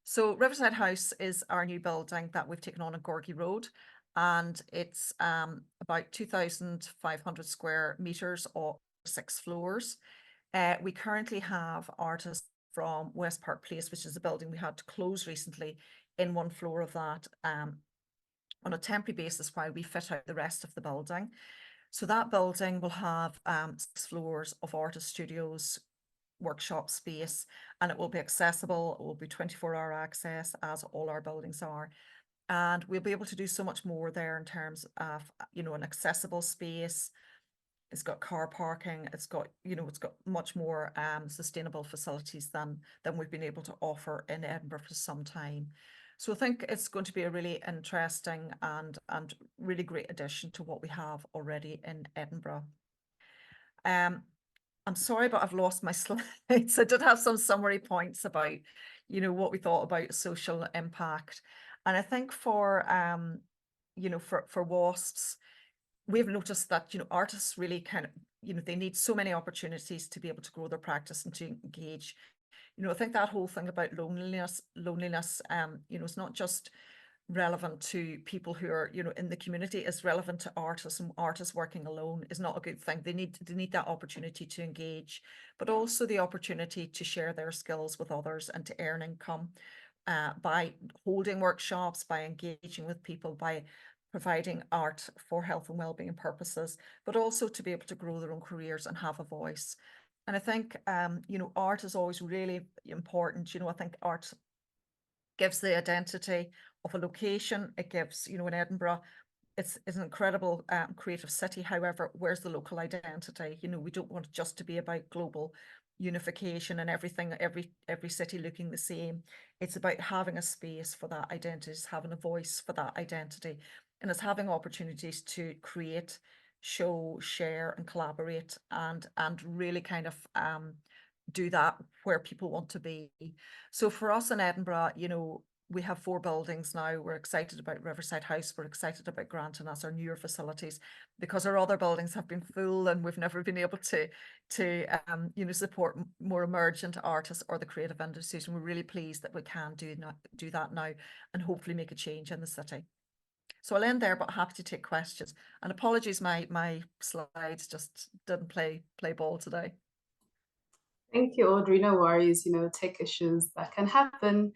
So Riverside House is our new building that we've taken on Gorgie Road, and it's about 2,500 square meters or 6 floors. We currently have artists from West Park Place, which is a building we had to close recently, in one floor of that on a temporary basis while we fit out the rest of the building. So that building will have 6 floors of artist studios, workshop space, and it will be accessible. It will be 24-hour access, as all our buildings are. And we'll be able to do so much more there in terms of, an accessible space. It's got car parking. It's got much more sustainable facilities than we've been able to offer in Edinburgh for some time. So I think it's going to be a really interesting and really great addition to what we have already in Edinburgh. I'm sorry, but I've lost my slides. I did have some summary points about, what we thought about social impact. And I think for Wasps, we've noticed that, artists really kind of, they need so many opportunities to be able to grow their practice and to engage. I think that whole thing about loneliness, it's not just relevant to people who are, in the community, is relevant to artists, and artists working alone is not a good thing. They need that opportunity to engage, but also the opportunity to share their skills with others and to earn income. by holding workshops, by engaging with people, by providing art for health and well-being purposes, but also to be able to grow their own careers and have a voice. And I think, you know, art is always really important. You know, I think art gives the identity of a location. It gives, you know, in Edinburgh, it's an incredible creative city. However, where's the local identity? You know, we don't want it just to be about global unification and everything, every city looking the same. It's about having a space for that identity, it's having a voice for that identity, and it's having opportunities to create, show, share, and collaborate, and really kind of do that where people want to be. So for us in Edinburgh, you know, we have 4 buildings now. We're excited about Riverside House. We're excited about Granton as our newer facilities, because our other buildings have been full and we've never been able to you know, support more emergent artists or the creative industries. And we're really pleased that we can do that now and hopefully make a change in the city. So I'll end there, but happy to take questions. And apologies, my slides just didn't play ball today. Thank you, Audrey. No worries, you know, tech issues that can happen.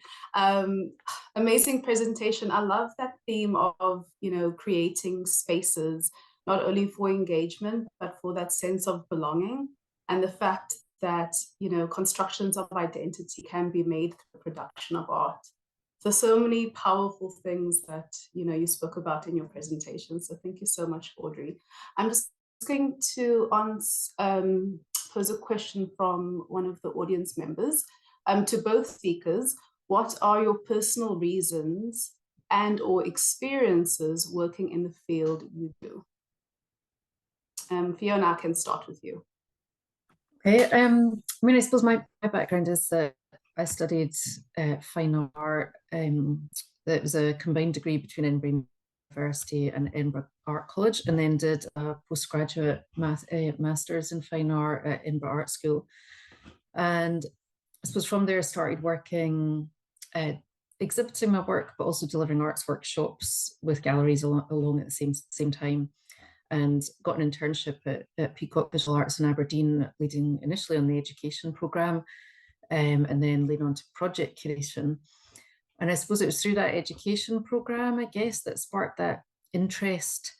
Amazing presentation. I love that theme of, you know, creating spaces, not only for engagement, but for that sense of belonging, and the fact that, you know, constructions of identity can be made through the production of art. So many powerful things that, you know, you spoke about in your presentation. So thank you so much, Audrey. I'm just going to pose a question from one of the audience members to both speakers. What are your personal reasons and or experiences working in the field you do? Fiona, I can start with you. Okay, I mean, I suppose my background is that I studied fine art. It was a combined degree between Edinburgh University and Edinburgh Art College, and then did a postgraduate master's in fine art at Edinburgh Art School. And I suppose from there I started working, exhibiting my work, but also delivering arts workshops with galleries along at the same time, and got an internship at Peacock Visual Arts in Aberdeen, leading initially on the education programme, and then leading on to project curation. And I suppose it was through that education programme, I guess, that sparked that interest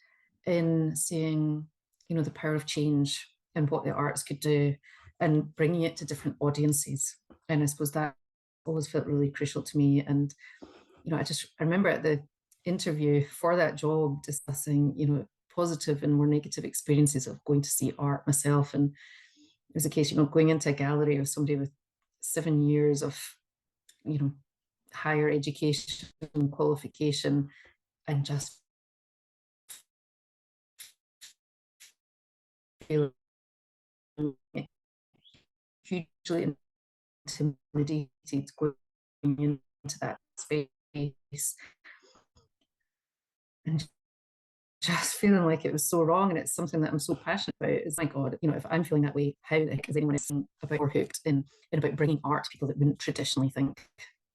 in seeing, you know, the power of change and what the arts could do and bringing it to different audiences. And I suppose that always felt really crucial to me. And, you know, I remember at the interview for that job discussing, you know, positive and more negative experiences of going to see art myself. And it was a case, you know, going into a gallery with somebody with 7 years of, you know, higher education qualification, and just feeling hugely intimidated going into that space, and just feeling like it was so wrong. And it's something that I'm so passionate about. It's, my God, you know, if I'm feeling that way, how the heck is anyone about or hooked in about bringing art to people that wouldn't traditionally think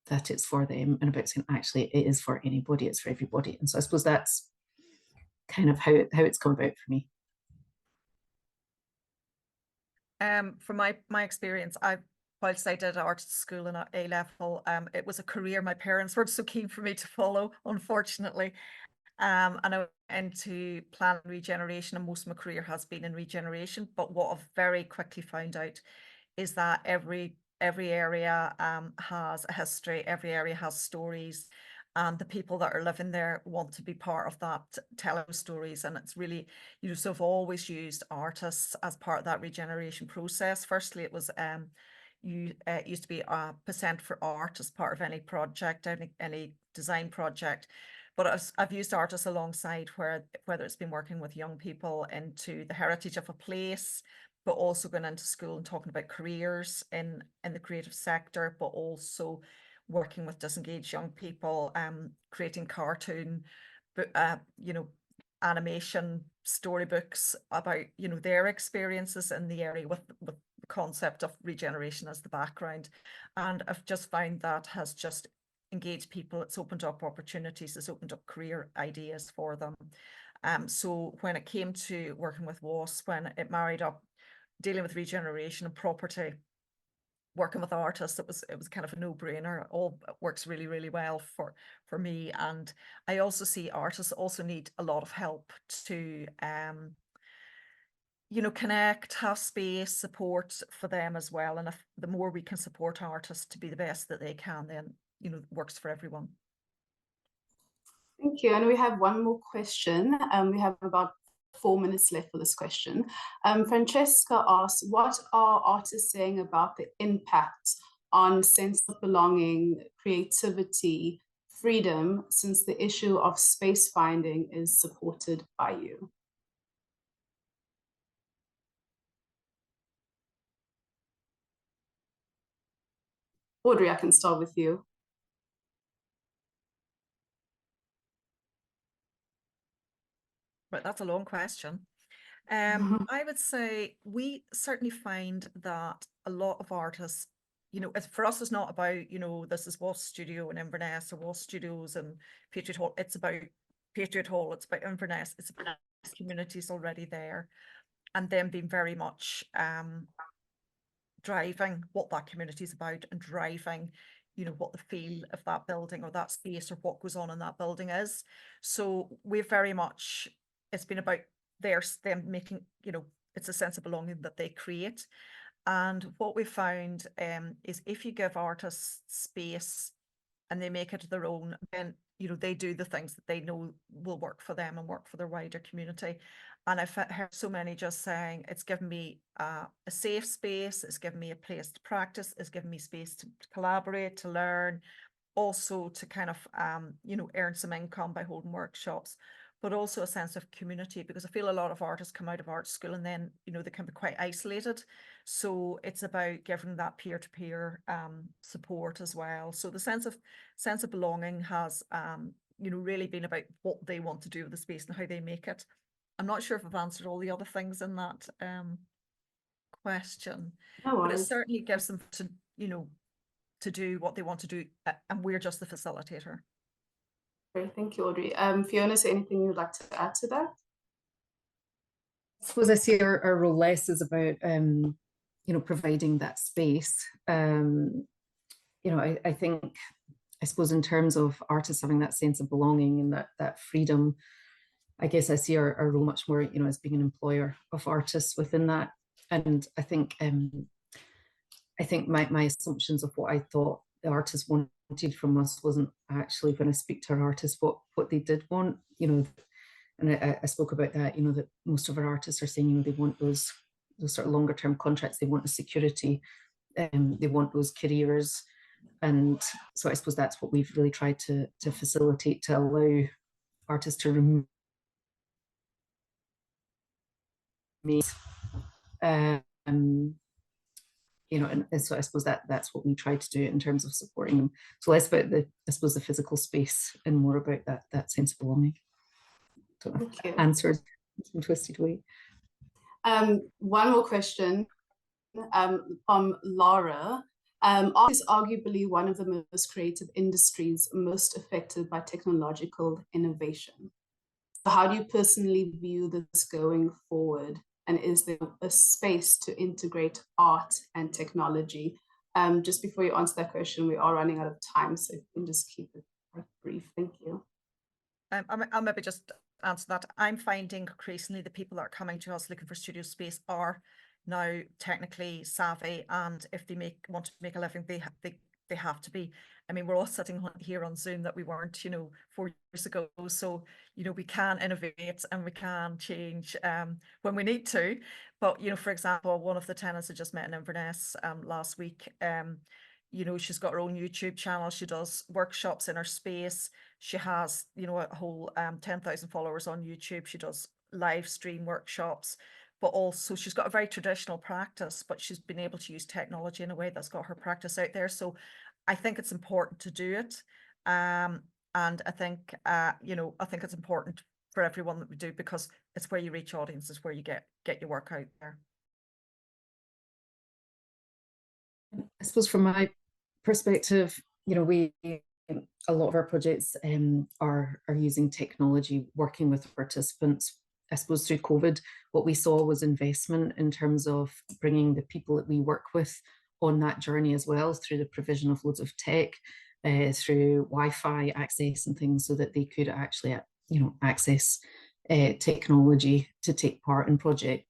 that it's for them, and about saying actually it is for anybody, it's for everybody. And so I suppose that's kind of how it's come about for me. From my experience, whilst I did art school in A level, it was a career my parents weren't so keen for me to follow, unfortunately. And I went into planning regeneration, and most of my career has been in regeneration. But what I've very quickly found out is that every area has a history, every area has stories, and the people that are living there want to be part of that, telling stories. And it's really, you know, so I've always used artists as part of that regeneration process. Firstly, it was it used to be a percent for art as part of any project, any design project. But I've used artists alongside whether it's been working with young people into the heritage of a place, but also going into school and talking about careers in the creative sector, but also working with disengaged young people, creating cartoon, you know, animation storybooks about, you know, their experiences in the area with the concept of regeneration as the background. And I've just found that has just engaged people. It's opened up opportunities, it's opened up career ideas for them. So when it came to working with Wasps, when it married up dealing with regeneration and property, working with artists, it was kind of a no-brainer. It all works really, really well for me. And I also see artists also need a lot of help to you know, connect, have space, support for them as well. And if the more we can support artists to be the best that they can, then, you know, it works for everyone. Thank you. And we have one more question. We have about 4 minutes left for this question. Francesca asks, what are artists saying about the impact on sense of belonging, creativity, freedom, since the issue of space finding is supported by you? Audrey, I can start with you. Right, that's a long question. I would say we certainly find that a lot of artists, you know, for us, it's not about, you know, this is Wasps Studio in Inverness or Wasps Studios and Patriot Hall. It's about Patriot Hall, it's about Inverness, it's about communities already there, and them being very much driving what that community is about and driving, you know, what the feel of that building or that space or what goes on in that building is. So we're very much, it's been about them making, you know, it's a sense of belonging that they create. And what we found is if you give artists space and they make it their own, then, you know, they do the things that they know will work for them and work for their wider community. And I've heard so many just saying, it's given me a safe space, it's given me a place to practice, it's given me space to collaborate, to learn, also to kind of, you know, earn some income by holding workshops, but also a sense of community, because I feel a lot of artists come out of art school and then, you know, they can be quite isolated. So it's about giving that peer-to-peer support as well. So the sense of belonging has, you know, really been about what they want to do with the space and how they make it. I'm not sure if I've answered all the other things in that question, but it certainly gives them to, you know, to do what they want to do, and we're just the facilitator. Great, thank you, Audrey. Fiona, is there anything you'd like to add to that? I suppose I see our role less is about, you know, providing that space. You know, I think, I suppose in terms of artists having that sense of belonging and that freedom, I guess I see our role much more, you know, as being an employer of artists within that. And I think my assumptions of what I thought the artists wanted from us wasn't actually, when I speak to our artists, what they did want, you know. And I spoke about that, you know, that most of our artists are saying, you know, they want those sort of longer term contracts, they want the security, they want those careers. And so I suppose that's what we've really tried to facilitate, to allow artists to remove you know, and so I suppose that's what we try to do in terms of supporting them. So less about the, I suppose, the physical space and more about that sense of belonging. So answers in twisted way. One more question from Laura. Art is arguably one of the most creative industries most affected by technological innovation. So how do you personally view this going forward? And is there a space to integrate art and technology? Just before you answer that question, we are running out of time, so if you can just keep it quite brief. Thank you. I'll maybe just answer that. I'm finding increasingly the people that are coming to us looking for studio space are now technically savvy, and if they want to make a living, they have to be. I mean, we're all sitting here on Zoom that we weren't, you know, 4 years ago. So, you know, we can innovate and we can change when we need to. But, you know, for example, one of the tenants I just met in Inverness last week, you know, she's got her own YouTube channel. She does workshops in her space. She has, you know, a whole 10,000 followers on YouTube. She does live stream workshops, but also she's got a very traditional practice, but she's been able to use technology in a way that's got her practice out there. So I think it's important to do it. And I think, you know, I think it's important for everyone that we do, because it's where you reach audiences, where you get your work out there. I suppose from my perspective, you know, a lot of our projects are using technology, working with participants. I suppose through COVID, what we saw was investment in terms of bringing the people that we work with on that journey as well, through the provision of loads of tech, through Wi-Fi access and things, so that they could actually, access technology to take part in projects.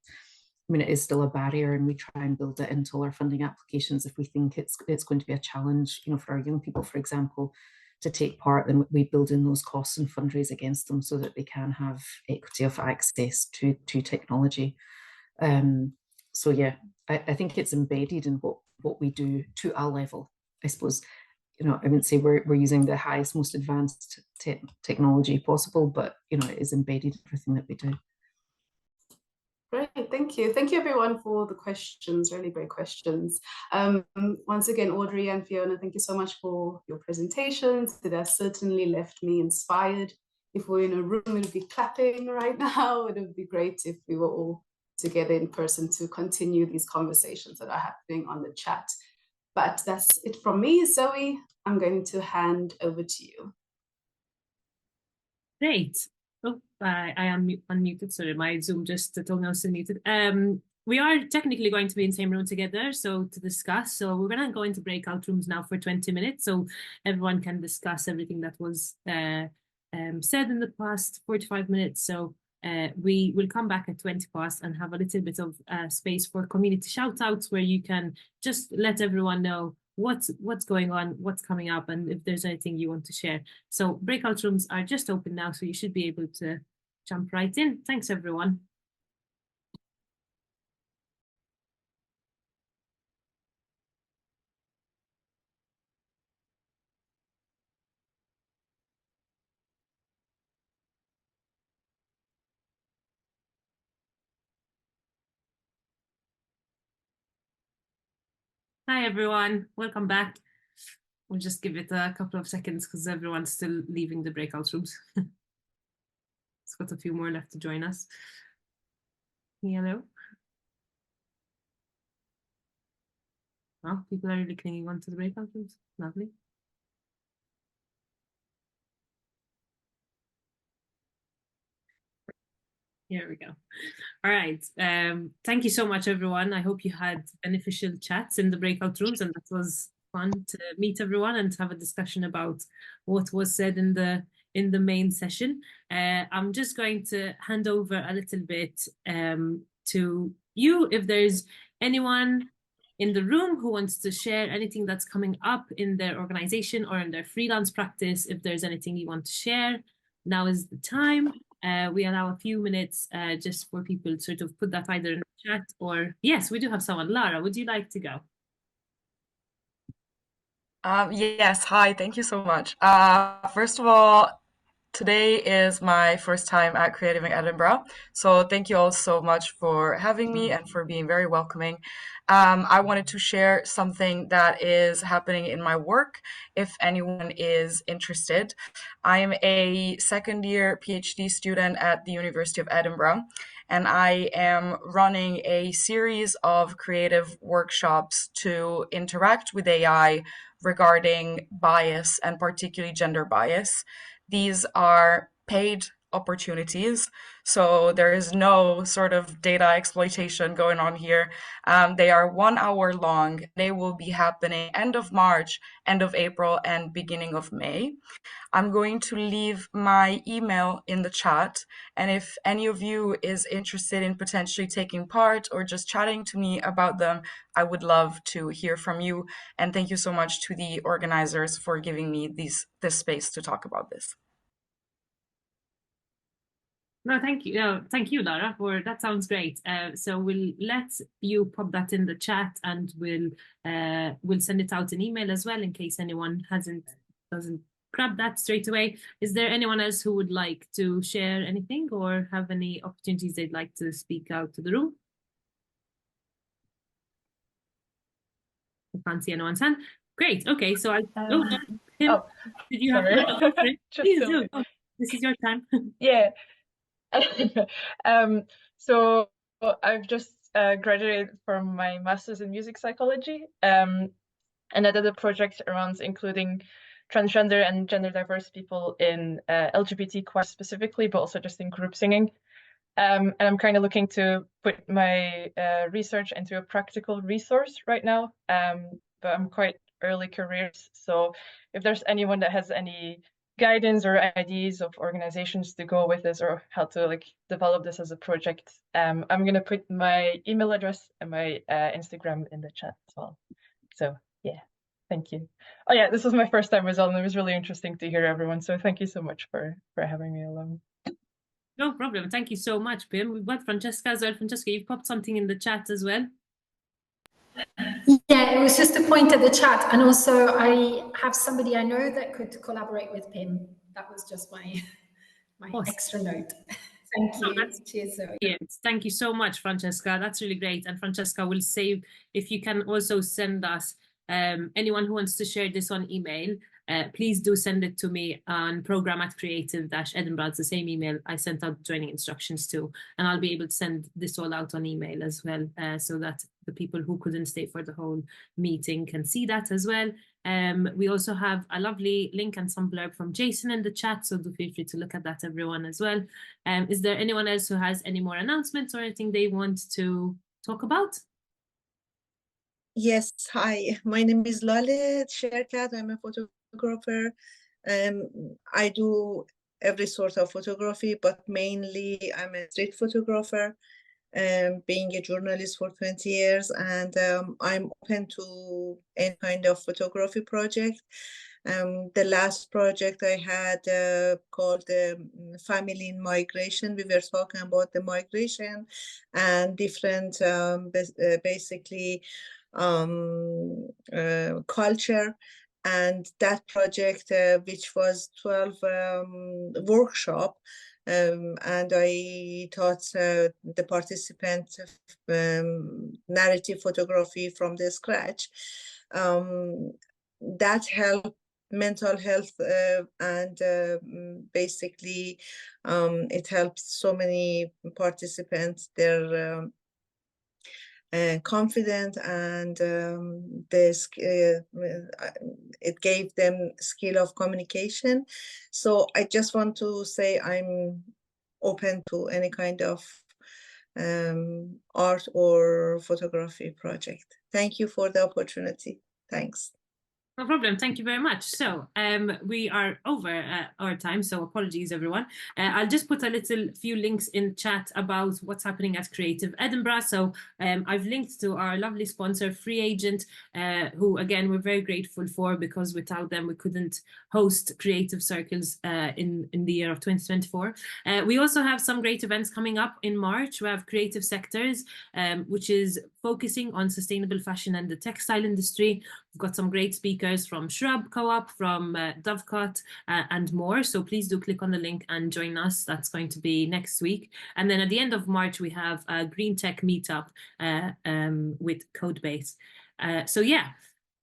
I mean, it is still a barrier, and we try and build it into all our funding applications if we think it's going to be a challenge, for our young people, for example, to take part. Then we build in those costs and fundraise against them so that they can have equity of access to technology. So yeah, I think it's embedded in what we do to a level, I suppose. I wouldn't say we're using the highest, most advanced technology possible, but it is embedded in everything that we do. Great, thank you. Thank you everyone for the questions, really great questions. Once again, Audrey and Fiona, thank you so much for your presentations. That has certainly left me inspired. If we're in a room, it would be clapping right now. It would be great if we were all together in person to continue these conversations that are happening on the chat. But that's it from me. Zoe, I'm going to hand over to you. Great. Oh, I am unmuted. Sorry, my Zoom just told me I was still muted. We are technically going to be in the same room together, so to discuss. So we're going to go into breakout rooms now for 20 minutes, so everyone can discuss everything that was said in the past 45 minutes. So we will come back at 20 past and have a little bit of space for community shout outs, where you can just let everyone know what's going on, what's coming up, and if there's anything you want to share. So breakout rooms are just open now, so you should be able to jump right in. Thanks everyone. Hi everyone, welcome back. We'll just give it a couple of seconds because everyone's still leaving the breakout rooms. It's got a few more left to join us. Hello. Well, people are really clinging on to the breakout rooms. Lovely. Here we go. All right. Thank you so much, everyone. I hope you had beneficial chats in the breakout rooms, and that was fun to meet everyone and have a discussion about what was said in the main session. I'm just going to hand over a little bit to you. If there's anyone in the room who wants to share anything that's coming up in their organization or in their freelance practice, if there's anything you want to share, now is the time. We allow a few minutes just for people to sort of put that either in the chat or, yes, we do have someone. Lara, would you like to go? Yes, hi, thank you so much. First of all, today is my first time at Creative Edinburgh, so thank you all so much for having me and for being very welcoming. I wanted to share something that is happening in my work, if anyone is interested. I'm a second-year PhD student at the University of Edinburgh, and I am running a series of creative workshops to interact with AI regarding bias, and particularly gender bias. These are paid opportunities, so there is no sort of data exploitation going on here. They are 1 hour long. They will be happening end of March, end of April, and beginning of May. I'm going to leave my email in the chat, and if any of you is interested in potentially taking part or just chatting to me about them, I would love to hear from you. And thank you so much to the organizers for giving me this space to talk about this. No, thank you. No, thank you, Lara, for that. Sounds great. So we'll let you pop that in the chat, and we'll send it out an email as well in case anyone doesn't grab that straight away. Is there anyone else who would like to share anything or have any opportunities they'd like to speak out to the room? I can't see anyone's hand. Great. Okay, so Tim, did you sorry. have please do. Oh, this is your time. Yeah. So I've just graduated from my master's in music psychology, and I did a project around including transgender and gender diverse people in LGBTQ specifically, but also just in group singing. And I'm kind of looking to put my research into a practical resource right now. But I'm quite early careers, so if there's anyone that has any guidance or ideas of organizations to go with this or how to like develop this as a project, I'm gonna put my email address and my Instagram in the chat as well. So yeah, thank you. Oh yeah, this was my first time as well, and it was really interesting to hear everyone. So thank you so much for having me along. No problem. Thank you so much, Pim. We've got Francesca as well. Francesca, you've popped something in the chat as well. Yeah, it was just a point at the chat, and also I have somebody I know that could collaborate with Pim. That was just my Awesome. extra note. Thank you. No, Cheers, Zoe. Yes, thank you so much, Francesca. That's really great. And Francesca will save, if you can also send us anyone who wants to share this on email, please do send it to me on program@creative-edinburgh. It's the same email I sent out joining instructions to, and I'll be able to send this all out on email as well, so that the people who couldn't stay for the whole meeting can see that as well. We also have a lovely link and some blurb from Jason in the chat, so do feel free to look at that, everyone, as well. Is there anyone else who has any more announcements or anything they want to talk about? Yes, hi, my name is Lale Sherkat. I'm a photographer. I do every sort of photography, but mainly I'm a street photographer, being a journalist for 20 years, and I'm open to any kind of photography project. The last project I had called Family in Migration. We were talking about the migration and different, basically, culture. And that project, which was 12 workshop, and I taught the participants narrative photography from the scratch. That helped mental health, and basically it helps so many participants, their confident, and it gave them skill of communication. So I just want to say I'm open to any kind of art or photography project. Thank you for the opportunity. Thanks. No problem. Thank you very much. So we are over our time, so apologies, everyone. I'll just put a little few links in chat about what's happening at Creative Edinburgh. So I've linked to our lovely sponsor, Free Agent, who, again, we're very grateful for, because without them, we couldn't host creative circles in the year of 2024. We also have some great events coming up in March. We have Creative Sectors, which is focusing on sustainable fashion and the textile industry. We've got some great speakers from Shrub Co-op, from Dovecot, and more. So please do click on the link and join us. That's going to be next week. And then at the end of March, we have a Green Tech meetup with Codebase. So yeah,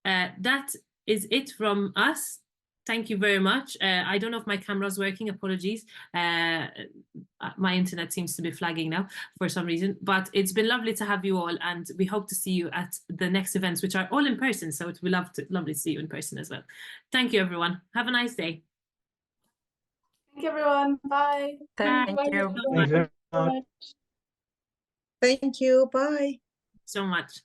that is it from us. Thank you very much. I don't know if my camera's working, apologies. My internet seems to be flagging now for some reason, but it's been lovely to have you all, and we hope to see you at the next events, which are all in person. So it will be lovely to see you in person as well. Thank you, everyone. Have a nice day. Thank you, everyone. Bye. Thank you. Thank you. Bye. So much.